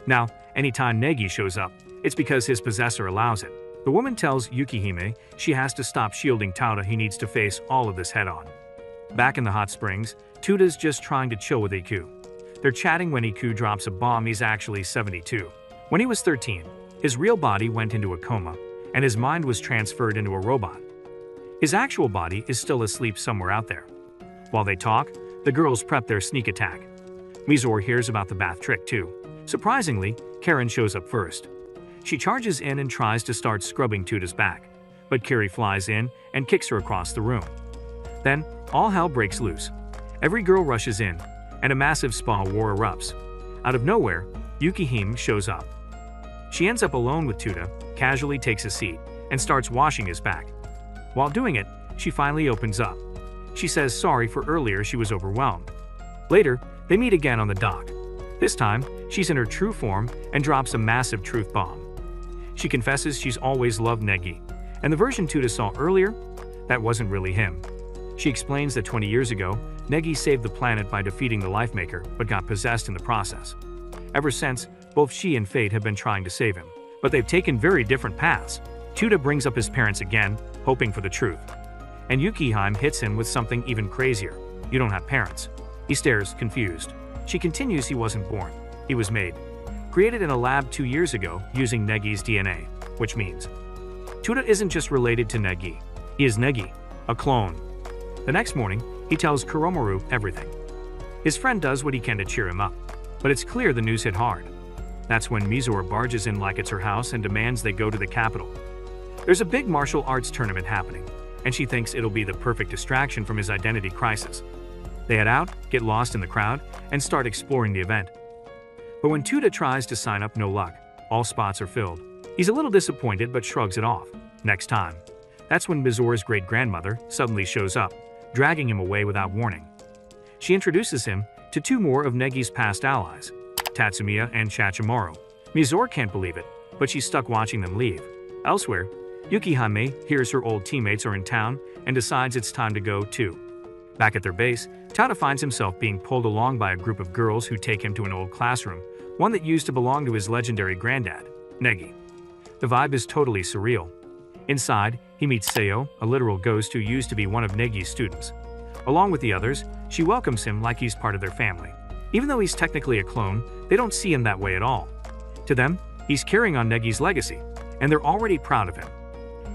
Now, anytime Negi shows up, it's because his possessor allows it. The woman tells Yukihime she has to stop shielding Tota. He needs to face all of this head-on. Back in the hot springs, Tota's just trying to chill with Iku. They're chatting when Iku drops a bomb. He's actually 72. When he was 13, his real body went into a coma, and his mind was transferred into a robot. His actual body is still asleep somewhere out there. While they talk, the girls prep their sneak attack. Mizore hears about the bath trick too. Surprisingly, Karen shows up first. She charges in and tries to start scrubbing Tota's back, but Kiri flies in and kicks her across the room. Then, all hell breaks loose. Every girl rushes in, and a massive spa war erupts. Out of nowhere, Yukihime shows up. She ends up alone with Tota, casually takes a seat, and starts washing his back. While doing it, she finally opens up. She says sorry for earlier she was overwhelmed. Later, they meet again on the dock. This time, she's in her true form and drops a massive truth bomb. She confesses she's always loved Negi, and the version Tota saw earlier, that wasn't really him. She explains that 20 years ago, Negi saved the planet by defeating the Lifemaker but got possessed in the process. Ever since, both she and Fate have been trying to save him, but they've taken very different paths. Tota brings up his parents again, hoping for the truth. And Yukihime hits him with something even crazier. You don't have parents. He stares, confused. She continues he wasn't born. He was made. Created in a lab 2 years ago using Negi's DNA, which means Tota isn't just related to Negi. He is Negi, a clone. The next morning, he tells Kuromaru everything. His friend does what he can to cheer him up, but it's clear the news hit hard. That's when Mizore barges in like it's her house and demands they go to the capital. There's a big martial arts tournament happening, and she thinks it'll be the perfect distraction from his identity crisis. They head out, get lost in the crowd, and start exploring the event. But when Tota tries to sign up, no luck. All spots are filled. He's a little disappointed but shrugs it off. Next time. That's when Mizore's great-grandmother suddenly shows up, dragging him away without warning. She introduces him to 2 more of Negi's past allies, Tatsumiya and Chachimaru. Mizore can't believe it, but she's stuck watching them leave. Elsewhere, Yukihime hears her old teammates are in town and decides it's time to go too. Back at their base, Tota finds himself being pulled along by a group of girls who take him to an old classroom, one that used to belong to his legendary granddad, Negi. The vibe is totally surreal. Inside, he meets Seyo, a literal ghost who used to be one of Negi's students. Along with the others, she welcomes him like he's part of their family. Even though he's technically a clone, they don't see him that way at all. To them, he's carrying on Negi's legacy, and they're already proud of him.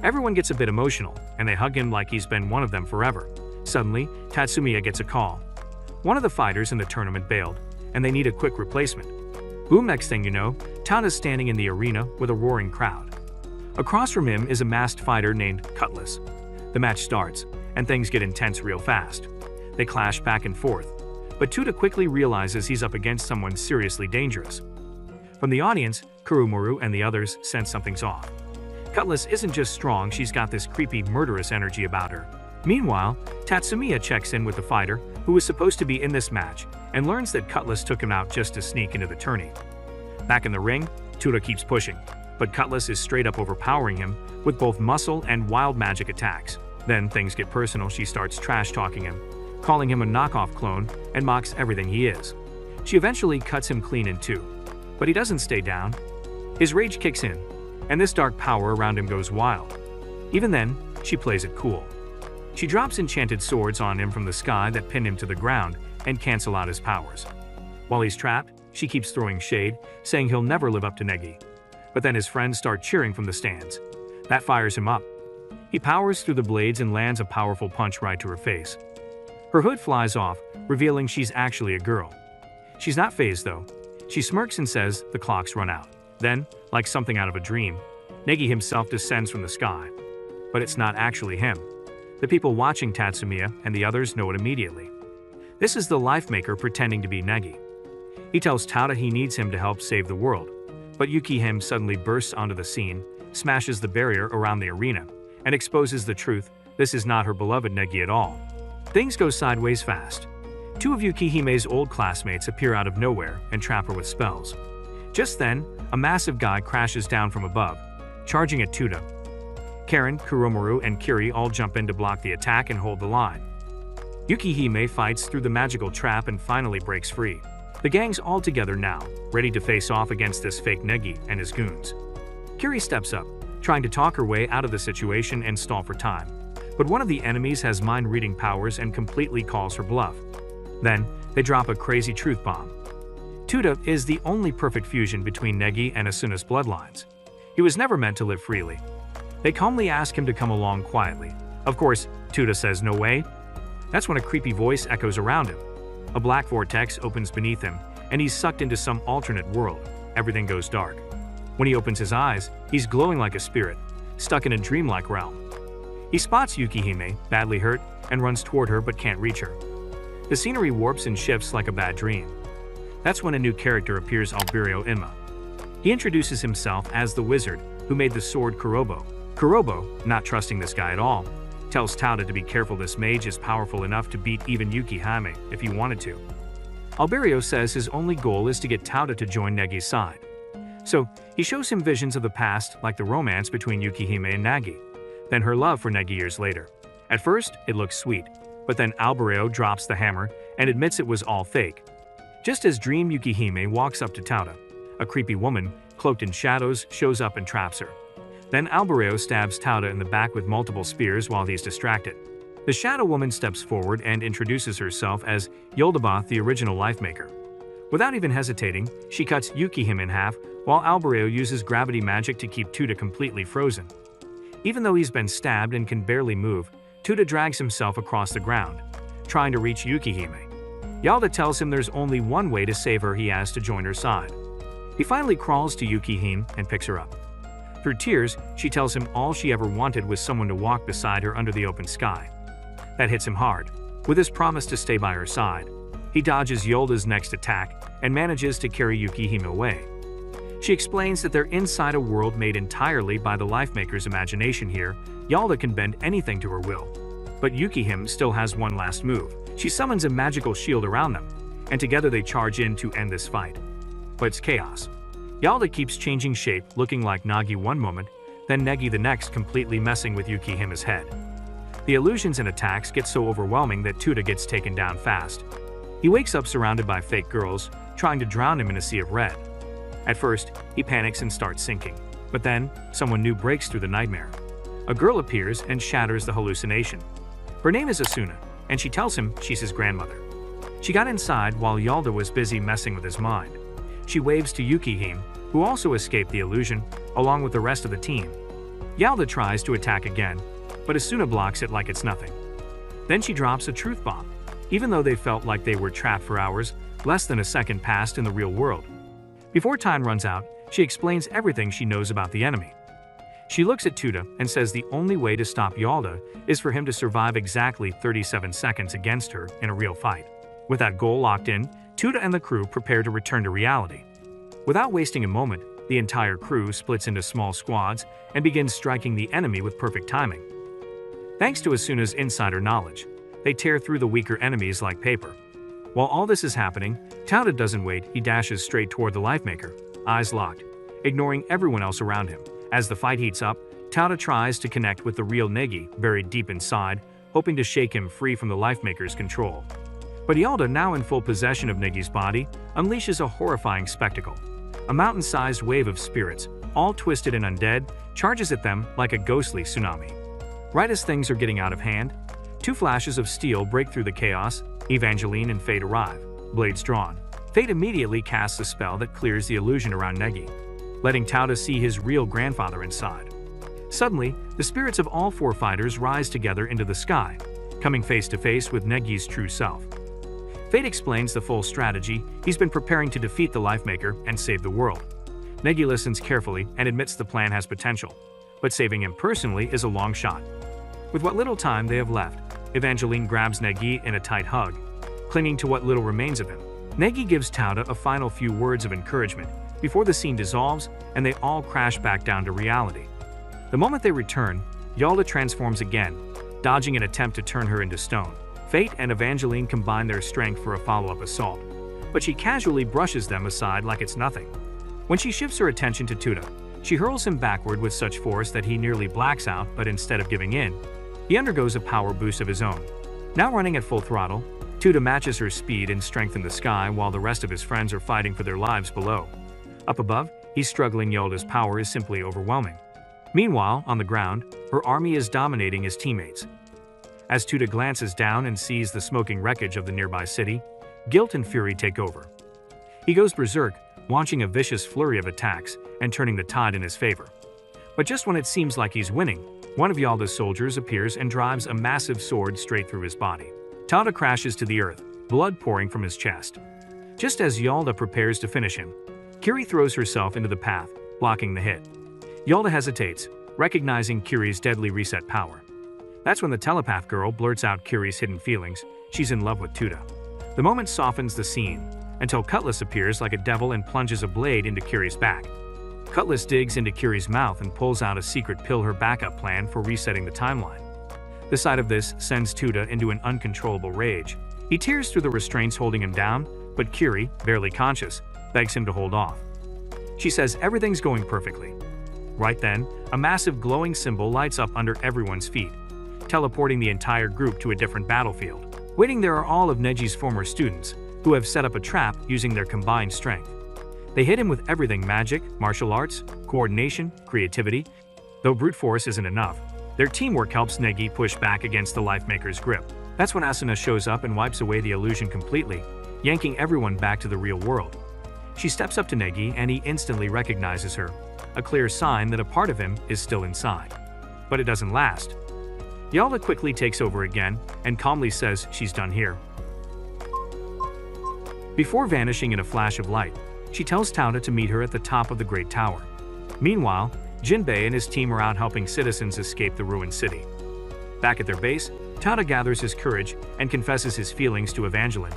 Everyone gets a bit emotional, and they hug him like he's been one of them forever. Suddenly, Tatsumiya gets a call. One of the fighters in the tournament bailed, and they need a quick replacement. Boom, next thing you know, Tota's standing in the arena with a roaring crowd. Across from him is a masked fighter named Cutlass. The match starts, and things get intense real fast. They clash back and forth, but Tota quickly realizes he's up against someone seriously dangerous. From the audience, Kuromaru and the others sense something's off. Cutlass isn't just strong, she's got this creepy, murderous energy about her. Meanwhile, Tatsumiya checks in with the fighter, who was supposed to be in this match, and learns that Cutlass took him out just to sneak into the tourney. Back in the ring, Tota keeps pushing, but Cutlass is straight up overpowering him with both muscle and wild magic attacks. Then things get personal. She starts trash-talking him, calling him a knockoff clone, and mocks everything he is. She eventually cuts him clean in 2, but he doesn't stay down. His rage kicks in, and this dark power around him goes wild. Even then, she plays it cool. She drops enchanted swords on him from the sky that pin him to the ground and cancel out his powers. While he's trapped, she keeps throwing shade, saying he'll never live up to Negi. But then his friends start cheering from the stands. That fires him up. He powers through the blades and lands a powerful punch right to her face. Her hood flies off, revealing she's actually a girl. She's not fazed though. She smirks and says the clock's run out. Then, like something out of a dream, Negi himself descends from the sky. But it's not actually him. The people watching Tatsumiya and the others know it immediately. This is the Lifemaker pretending to be Negi. He tells Tota he needs him to help save the world, but Yukihime suddenly bursts onto the scene, smashes the barrier around the arena, and exposes the truth: this is not her beloved Negi at all. Things go sideways fast. 2 of Yukihime's old classmates appear out of nowhere and trap her with spells. Just then, a massive guy crashes down from above, charging at Tota. Karen, Kuromaru, and Kiri all jump in to block the attack and hold the line. Yukihime fights through the magical trap and finally breaks free. The gang's all together now, ready to face off against this fake Negi and his goons. Kiri steps up, trying to talk her way out of the situation and stall for time. But one of the enemies has mind-reading powers and completely calls her bluff. Then, they drop a crazy truth bomb. Tota is the only perfect fusion between Negi and Asuna's bloodlines. He was never meant to live freely. They calmly ask him to come along quietly, Of course, Tota says no way. That's when a creepy voice echoes around him. A black vortex opens beneath him, and he's sucked into some alternate world. Everything goes dark. When he opens his eyes, he's glowing like a spirit, stuck in a dreamlike realm. He spots Yukihime, badly hurt, and runs toward her but can't reach her. The scenery warps and shifts like a bad dream. That's when a new character appears, Alberio. He introduces himself as the wizard who made the sword Kurobo. Kurobo, not trusting this guy at all, tells Tota to be careful. This mage is powerful enough to beat even Yukihime if he wanted to. Alberio says his only goal is to get Tota to join Negi's side. So, he shows him visions of the past, like the romance between Yukihime and Negi, then her love for Negi years later. At first, it looks sweet, but then Alberio drops the hammer and admits it was all fake. Just as Dream Yukihime walks up to Tota, a creepy woman, cloaked in shadows, shows up and traps her. Then Alberio stabs Tota in the back with multiple spears while he's distracted. The shadow woman steps forward and introduces herself as Yoldabath, the original Lifemaker. Without even hesitating, she cuts Yukihime in half, while Alberio uses gravity magic to keep Tota completely frozen. Even though he's been stabbed and can barely move, Tota drags himself across the ground, trying to reach Yukihime. Yalda tells him there's only one way to save her. He has to join her side. He finally crawls to Yukihime and picks her up. Through tears, she tells him all she ever wanted was someone to walk beside her under the open sky. That hits him hard. With his promise to stay by her side, he dodges Yolda's next attack and manages to carry Yukihime away. She explains that they're inside a world made entirely by the Lifemaker's imagination. Here, Yalda can bend anything to her will. But Yukihime still has one last move. She summons a magical shield around them, and together they charge in to end this fight. But it's chaos. Yalda keeps changing shape, looking like Nagi one moment, then Negi the next, completely messing with Yukihime's head. The illusions and attacks get so overwhelming that Tota gets taken down fast. He wakes up surrounded by fake girls, trying to drown him in a sea of red. At first, he panics and starts sinking. But then, someone new breaks through the nightmare. A girl appears and shatters the hallucination. Her name is Asuna, and she tells him she's his grandmother. She got inside while Yalda was busy messing with his mind. She waves to Yukihime, who also escaped the illusion, along with the rest of the team. Yalda tries to attack again, but Asuna blocks it like it's nothing. Then she drops a truth bomb. Even though they felt like they were trapped for hours, less than a second passed in the real world. Before time runs out, she explains everything she knows about the enemy. She looks at Tota and says the only way to stop Yalda is for him to survive exactly 37 seconds against her in a real fight. With that goal locked in, Tota and the crew prepare to return to reality. Without wasting a moment, the entire crew splits into small squads and begins striking the enemy with perfect timing. Thanks to Asuna's insider knowledge, they tear through the weaker enemies like paper. While all this is happening, Tota doesn't wait. He dashes straight toward the Lifemaker, eyes locked, ignoring everyone else around him. As the fight heats up, Tota tries to connect with the real Negi, buried deep inside, hoping to shake him free from the Lifemaker's control. But Yalda, now in full possession of Negi's body, unleashes a horrifying spectacle. A mountain-sized wave of spirits, all twisted and undead, charges at them like a ghostly tsunami. Right as things are getting out of hand, two flashes of steel break through the chaos. Evangeline and Fate arrive, blades drawn. Fate immediately casts a spell that clears the illusion around Negi, letting Tota see his real grandfather inside. Suddenly, the spirits of all four fighters rise together into the sky, coming face to face with Negi's true self. Fate explains the full strategy. He's been preparing to defeat the Lifemaker and save the world. Negi listens carefully and admits the plan has potential, but saving him personally is a long shot. With what little time they have left, Evangeline grabs Negi in a tight hug, clinging to what little remains of him. Negi gives Tota a final few words of encouragement before the scene dissolves and they all crash back down to reality. The moment they return, Yalda transforms again, dodging an attempt to turn her into stone. Fate and Evangeline combine their strength for a follow-up assault, but she casually brushes them aside like it's nothing. When she shifts her attention to Tota, she hurls him backward with such force that he nearly blacks out, but instead of giving in, he undergoes a power boost of his own. Now running at full throttle, Tota matches her speed and strength in the sky while the rest of his friends are fighting for their lives below. Up above, he's struggling. Yalda's power is simply overwhelming. Meanwhile, on the ground, her army is dominating his teammates. As Tota glances down and sees the smoking wreckage of the nearby city, guilt and fury take over. He goes berserk, launching a vicious flurry of attacks and turning the tide in his favor. But just when it seems like he's winning, One of Yalda's soldiers appears and drives a massive sword straight through his body. Tota crashes to the earth, blood pouring from his chest. Just as Yalda prepares to finish him, Kiri throws herself into the path, blocking the hit. Yalda hesitates, recognizing Kiri's deadly reset power. That's when the telepath girl blurts out Kiri's hidden feelings. She's in love with Tota. The moment softens the scene, until Cutlass appears like a devil and plunges a blade into Kiri's back. Cutlass digs into Kiri's mouth and pulls out a secret pill, her backup plan for resetting the timeline. The sight of this sends Tota into an uncontrollable rage. He tears through the restraints holding him down, but Kiri, barely conscious, begs him to hold off. She says everything's going perfectly. Right then, a massive glowing symbol lights up under everyone's feet, teleporting the entire group to a different battlefield. Waiting there are all of Neji's former students, who have set up a trap using their combined strength. They hit him with everything: magic, martial arts, coordination, creativity. Though brute force isn't enough, their teamwork helps Negi push back against the Lifemaker's grip. That's when Asuna shows up and wipes away the illusion completely, yanking everyone back to the real world. She steps up to Negi and he instantly recognizes her, a clear sign that a part of him is still inside. But it doesn't last. Yalda quickly takes over again and calmly says she's done here. Before vanishing in a flash of light, she tells Tota to meet her at the top of the Great Tower. Meanwhile, Jinbei and his team are out helping citizens escape the ruined city. Back at their base, Tota gathers his courage and confesses his feelings to Evangeline,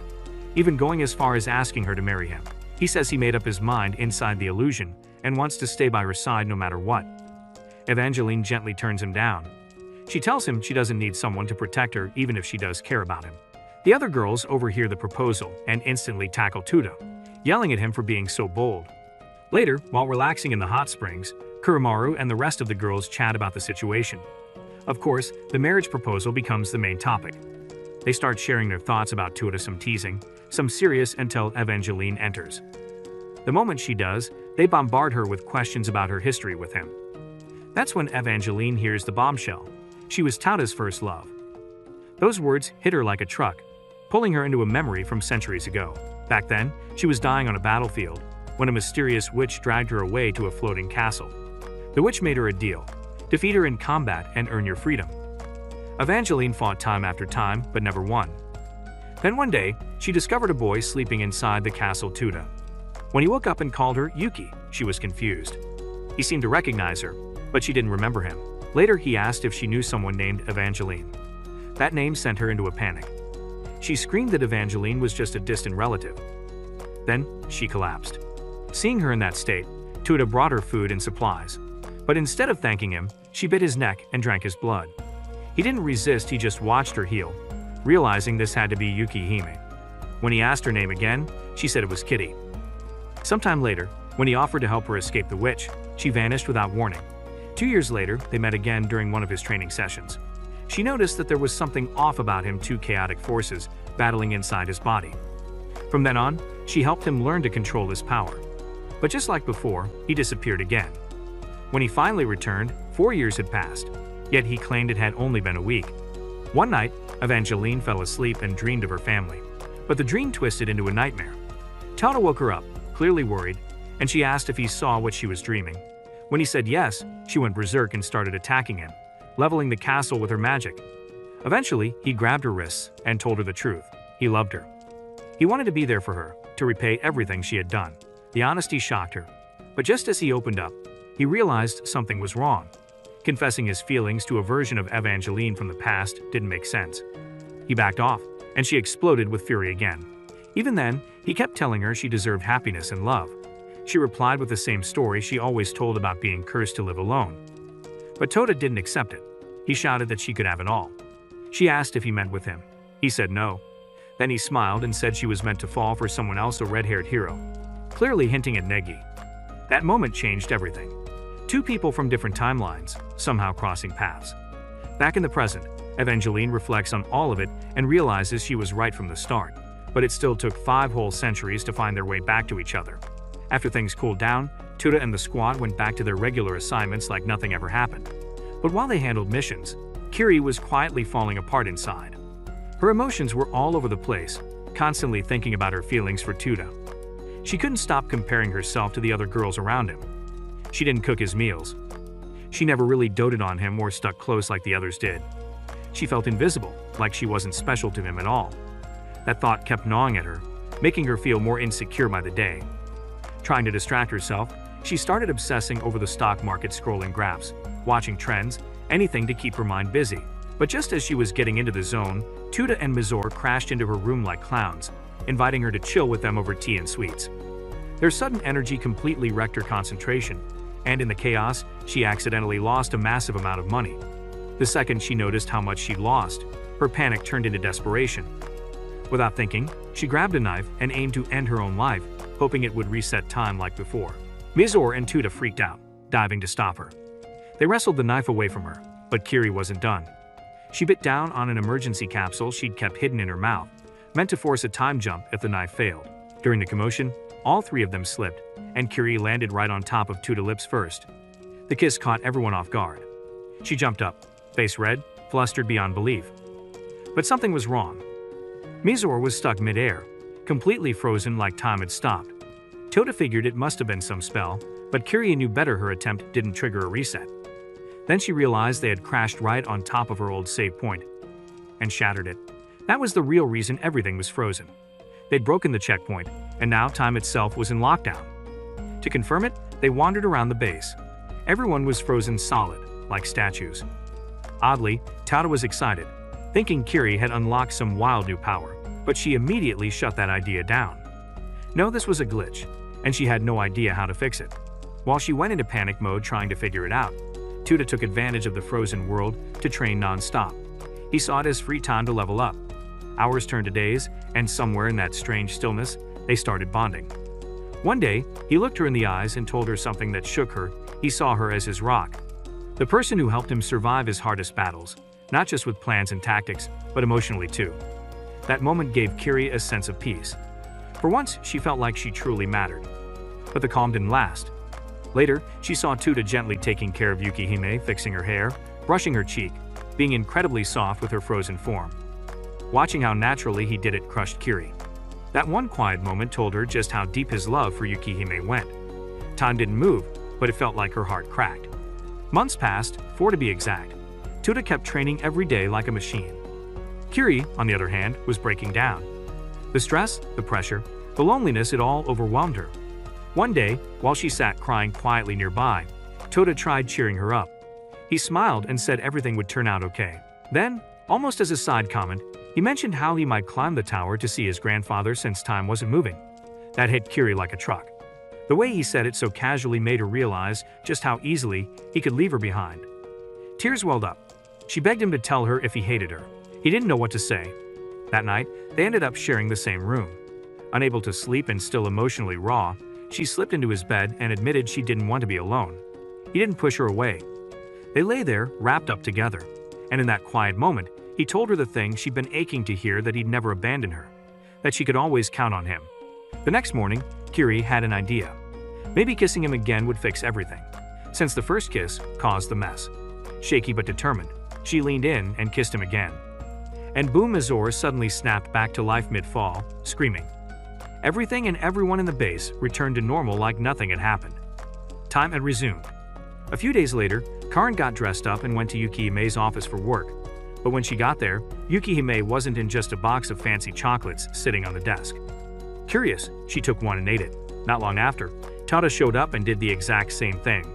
even going as far as asking her to marry him. He says he made up his mind inside the illusion and wants to stay by her side no matter what. Evangeline gently turns him down. She tells him she doesn't need someone to protect her even if she does care about him. The other girls overhear the proposal and instantly tackle Tota, yelling at him for being so bold. Later, while relaxing in the hot springs, Kurumaru and the rest of the girls chat about the situation. Of course, the marriage proposal becomes the main topic. They start sharing their thoughts about Tota, some teasing, some serious, until Evangeline enters. The moment she does, they bombard her with questions about her history with him. That's when Evangeline hears the bombshell. She was Tota's first love. Those words hit her like a truck, pulling her into a memory from centuries ago. Back then, she was dying on a battlefield when a mysterious witch dragged her away to a floating castle. The witch made her a deal: defeat her in combat and earn your freedom. Evangeline fought time after time, but never won. Then one day, she discovered a boy sleeping inside the castle Tota. When he woke up and called her Yuki, she was confused. He seemed to recognize her, but she didn't remember him. Later, he asked if she knew someone named Evangeline. That name sent her into a panic. She screamed that Evangeline was just a distant relative. Then, she collapsed. Seeing her in that state, Tota brought her food and supplies. But instead of thanking him, she bit his neck and drank his blood. He didn't resist, he just watched her heal, realizing this had to be Yukihime. When he asked her name again, she said it was Kitty. Sometime later, when he offered to help her escape the witch, she vanished without warning. 2 years later, they met again during one of his training sessions. She noticed that there was something off about him, two chaotic forces battling inside his body. From then on, she helped him learn to control his power. But just like before, he disappeared again. When he finally returned, 4 years had passed, yet he claimed it had only been a week. One night, Evangeline fell asleep and dreamed of her family, but the dream twisted into a nightmare. Tota woke her up, clearly worried, and she asked if he saw what she was dreaming. When he said yes, she went berserk and started attacking him, leveling the castle with her magic. Eventually, he grabbed her wrists and told her the truth. He loved her. He wanted to be there for her, to repay everything she had done. The honesty shocked her, but just as he opened up, he realized something was wrong. Confessing his feelings to a version of Evangeline from the past didn't make sense. He backed off, and she exploded with fury again. Even then, he kept telling her she deserved happiness and love. She replied with the same story she always told about being cursed to live alone. But Tota didn't accept it. He shouted that she could have it all. She asked if he meant with him. He said no. Then he smiled and said she was meant to fall for someone else, a red-haired hero, clearly hinting at Negi. That moment changed everything. Two people from different timelines, somehow crossing paths. Back in the present, Evangeline reflects on all of it and realizes she was right from the start, but it still took 5 whole centuries to find their way back to each other. After things cooled down, Tota and the squad went back to their regular assignments like nothing ever happened. But while they handled missions, Kiri was quietly falling apart inside. Her emotions were all over the place, constantly thinking about her feelings for Tota. She couldn't stop comparing herself to the other girls around him. She didn't cook his meals. She never really doted on him or stuck close like the others did. She felt invisible, like she wasn't special to him at all. That thought kept gnawing at her, making her feel more insecure by the day. Trying to distract herself, she started obsessing over the stock market, scrolling graphs, watching trends, anything to keep her mind busy. But just as she was getting into the zone, Tota and Mizore crashed into her room like clowns, inviting her to chill with them over tea and sweets. Their sudden energy completely wrecked her concentration, and in the chaos, she accidentally lost a massive amount of money. The second she noticed how much she'd lost, her panic turned into desperation. Without thinking, she grabbed a knife and aimed to end her own life, hoping it would reset time like before. Mizore and Tota freaked out, diving to stop her. They wrestled the knife away from her, but Kiri wasn't done. She bit down on an emergency capsule she'd kept hidden in her mouth, meant to force a time jump if the knife failed. During the commotion, all three of them slipped, and Kiri landed right on top of Tota's lips first. The kiss caught everyone off guard. She jumped up, face red, flustered beyond belief. But something was wrong. Mizore was stuck mid-air, completely frozen like time had stopped. Tota figured it must have been some spell, but Kiri knew better. Her attempt didn't trigger a reset. Then she realized they had crashed right on top of her old save point and shattered it. That was the real reason everything was frozen. They'd broken the checkpoint, and now time itself was in lockdown. To confirm it, they wandered around the base. Everyone was frozen solid, like statues. Oddly, Tota was excited, thinking Kiri had unlocked some wild new power, but she immediately shut that idea down. No, this was a glitch, and she had no idea how to fix it. While she went into panic mode trying to figure it out, Tota took advantage of the frozen world to train non-stop. He saw it as free time to level up. Hours turned to days, and somewhere in that strange stillness, they started bonding. One day, he looked her in the eyes and told her something that shook her. He saw her as his rock. The person who helped him survive his hardest battles, not just with plans and tactics, but emotionally too. That moment gave Kiri a sense of peace. For once, she felt like she truly mattered. But the calm didn't last. Later, she saw Tota gently taking care of Yukihime, fixing her hair, brushing her cheek, being incredibly soft with her frozen form. Watching how naturally he did it crushed Kiri. That one quiet moment told her just how deep his love for Yukihime went. Time didn't move, but it felt like her heart cracked. Months passed, 4 to be exact. Tota kept training every day like a machine. Kiri, on the other hand, was breaking down. The stress, the pressure, the loneliness, it all overwhelmed her. One day, while she sat crying quietly nearby, Tota tried cheering her up. He smiled and said everything would turn out okay. Then, almost as a side comment, he mentioned how he might climb the tower to see his grandfather since time wasn't moving. That hit Kiri like a truck. The way he said it so casually made her realize just how easily he could leave her behind. Tears welled up. She begged him to tell her if he hated her. He didn't know what to say. That night, they ended up sharing the same room. Unable to sleep and still emotionally raw, she slipped into his bed and admitted she didn't want to be alone. He didn't push her away. They lay there, wrapped up together. And in that quiet moment, he told her the thing she'd been aching to hear, that he'd never abandon her, that she could always count on him. The next morning, Kiri had an idea. Maybe kissing him again would fix everything, since the first kiss caused the mess. Shaky but determined, she leaned in and kissed him again. And boom, Mizore suddenly snapped back to life mid-fall, screaming. Everything and everyone in the base returned to normal like nothing had happened. Time had resumed. A few days later, Karin got dressed up and went to Yukihime's office for work. But when she got there, Yukihime wasn't in just a box of fancy chocolates sitting on the desk. Curious, she took one and ate it. Not long after, Tota showed up and did the exact same thing.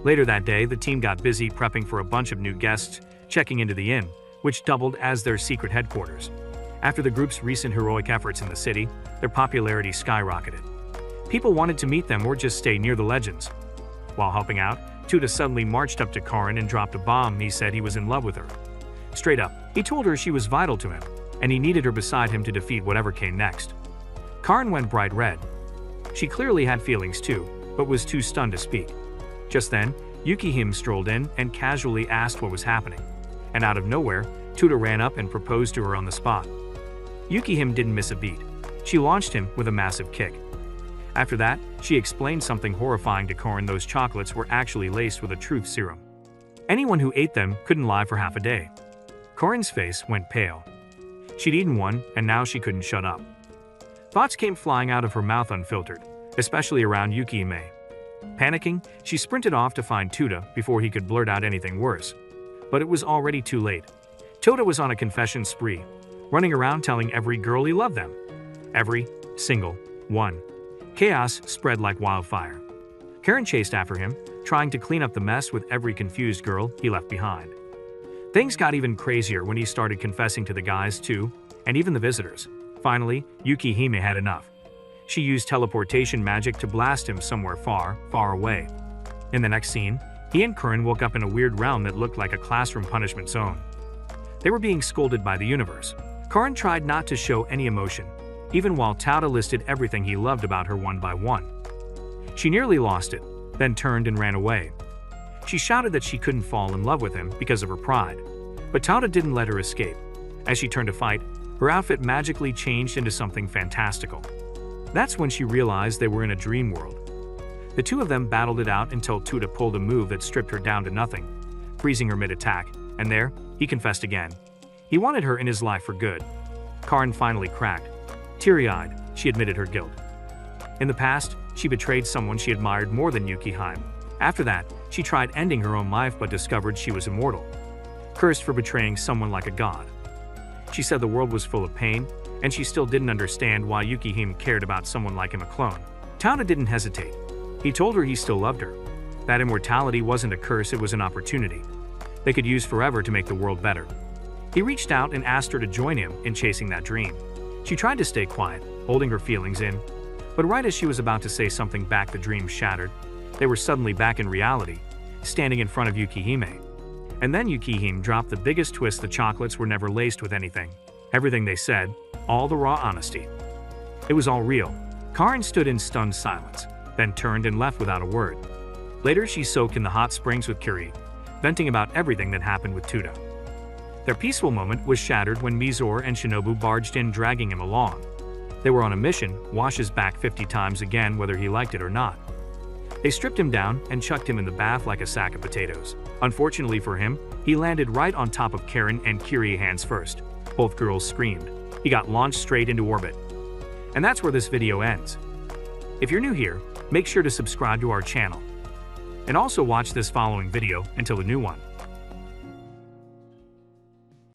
Later that day, the team got busy prepping for a bunch of new guests, checking into the inn, which doubled as their secret headquarters. After the group's recent heroic efforts in the city, their popularity skyrocketed. People wanted to meet them or just stay near the legends. While helping out, Tota suddenly marched up to Karin and dropped a bomb. He said he was in love with her. Straight up, he told her she was vital to him, and he needed her beside him to defeat whatever came next. Karin went bright red. She clearly had feelings too, but was too stunned to speak. Just then, Yukihime strolled in and casually asked what was happening. And out of nowhere, Tota ran up and proposed to her on the spot. Yukihime didn't miss a beat. She launched him with a massive kick. After that, she explained something horrifying to Karin. Those chocolates were actually laced with a truth serum. Anyone who ate them couldn't lie for half a day. Karin's face went pale. She'd eaten one, and now she couldn't shut up. Thoughts came flying out of her mouth unfiltered, especially around Yukihime. Panicking, she sprinted off to find Tota before he could blurt out anything worse. But it was already too late. Tota was on a confession spree, running around telling every girl he loved them. Every single one. Chaos spread like wildfire. Karen chased after him, trying to clean up the mess with every confused girl he left behind. Things got even crazier when he started confessing to the guys too, and even the visitors. Finally, Yukihime had enough. She used teleportation magic to blast him somewhere far, far away. In the next scene, he and Karen woke up in a weird realm that looked like a classroom punishment zone. They were being scolded by the universe. Karen tried not to show any emotion, even while Tota listed everything he loved about her one by one. She nearly lost it, then turned and ran away. She shouted that she couldn't fall in love with him because of her pride, but Tota didn't let her escape. As she turned to fight, her outfit magically changed into something fantastical. That's when she realized they were in a dream world. The two of them battled it out until Tota pulled a move that stripped her down to nothing, freezing her mid-attack, and there, he confessed again. He wanted her in his life for good. Karen finally cracked. Teary-eyed, she admitted her guilt. In the past, she betrayed someone she admired more than Yukihime. After that, she tried ending her own life but discovered she was immortal, cursed for betraying someone like a god. She said the world was full of pain, and she still didn't understand why Yukihime cared about someone like him, a clone. Tota didn't hesitate. He told her he still loved her. That immortality wasn't a curse, it was an opportunity they could use forever to make the world better. He reached out and asked her to join him in chasing that dream. She tried to stay quiet, holding her feelings in, but right as she was about to say something back, the dream shattered. They were suddenly back in reality, standing in front of Yukihime. And then Yukihime dropped the biggest twist: the chocolates were never laced with anything. Everything they said, all the raw honesty. It was all real. Karen stood in stunned silence, then turned and left without a word. Later, she soaked in the hot springs with Kiri, venting about everything that happened with Tota. Their peaceful moment was shattered when Mizore and Shinobu barged in, dragging him along. They were on a mission, wash his back 50 times again whether he liked it or not. They stripped him down and chucked him in the bath like a sack of potatoes. Unfortunately for him, he landed right on top of Karen and Kiri hands first. Both girls screamed. He got launched straight into orbit. And that's where this video ends. If you're new here, make sure to subscribe to our channel. And also watch this following video until a new one.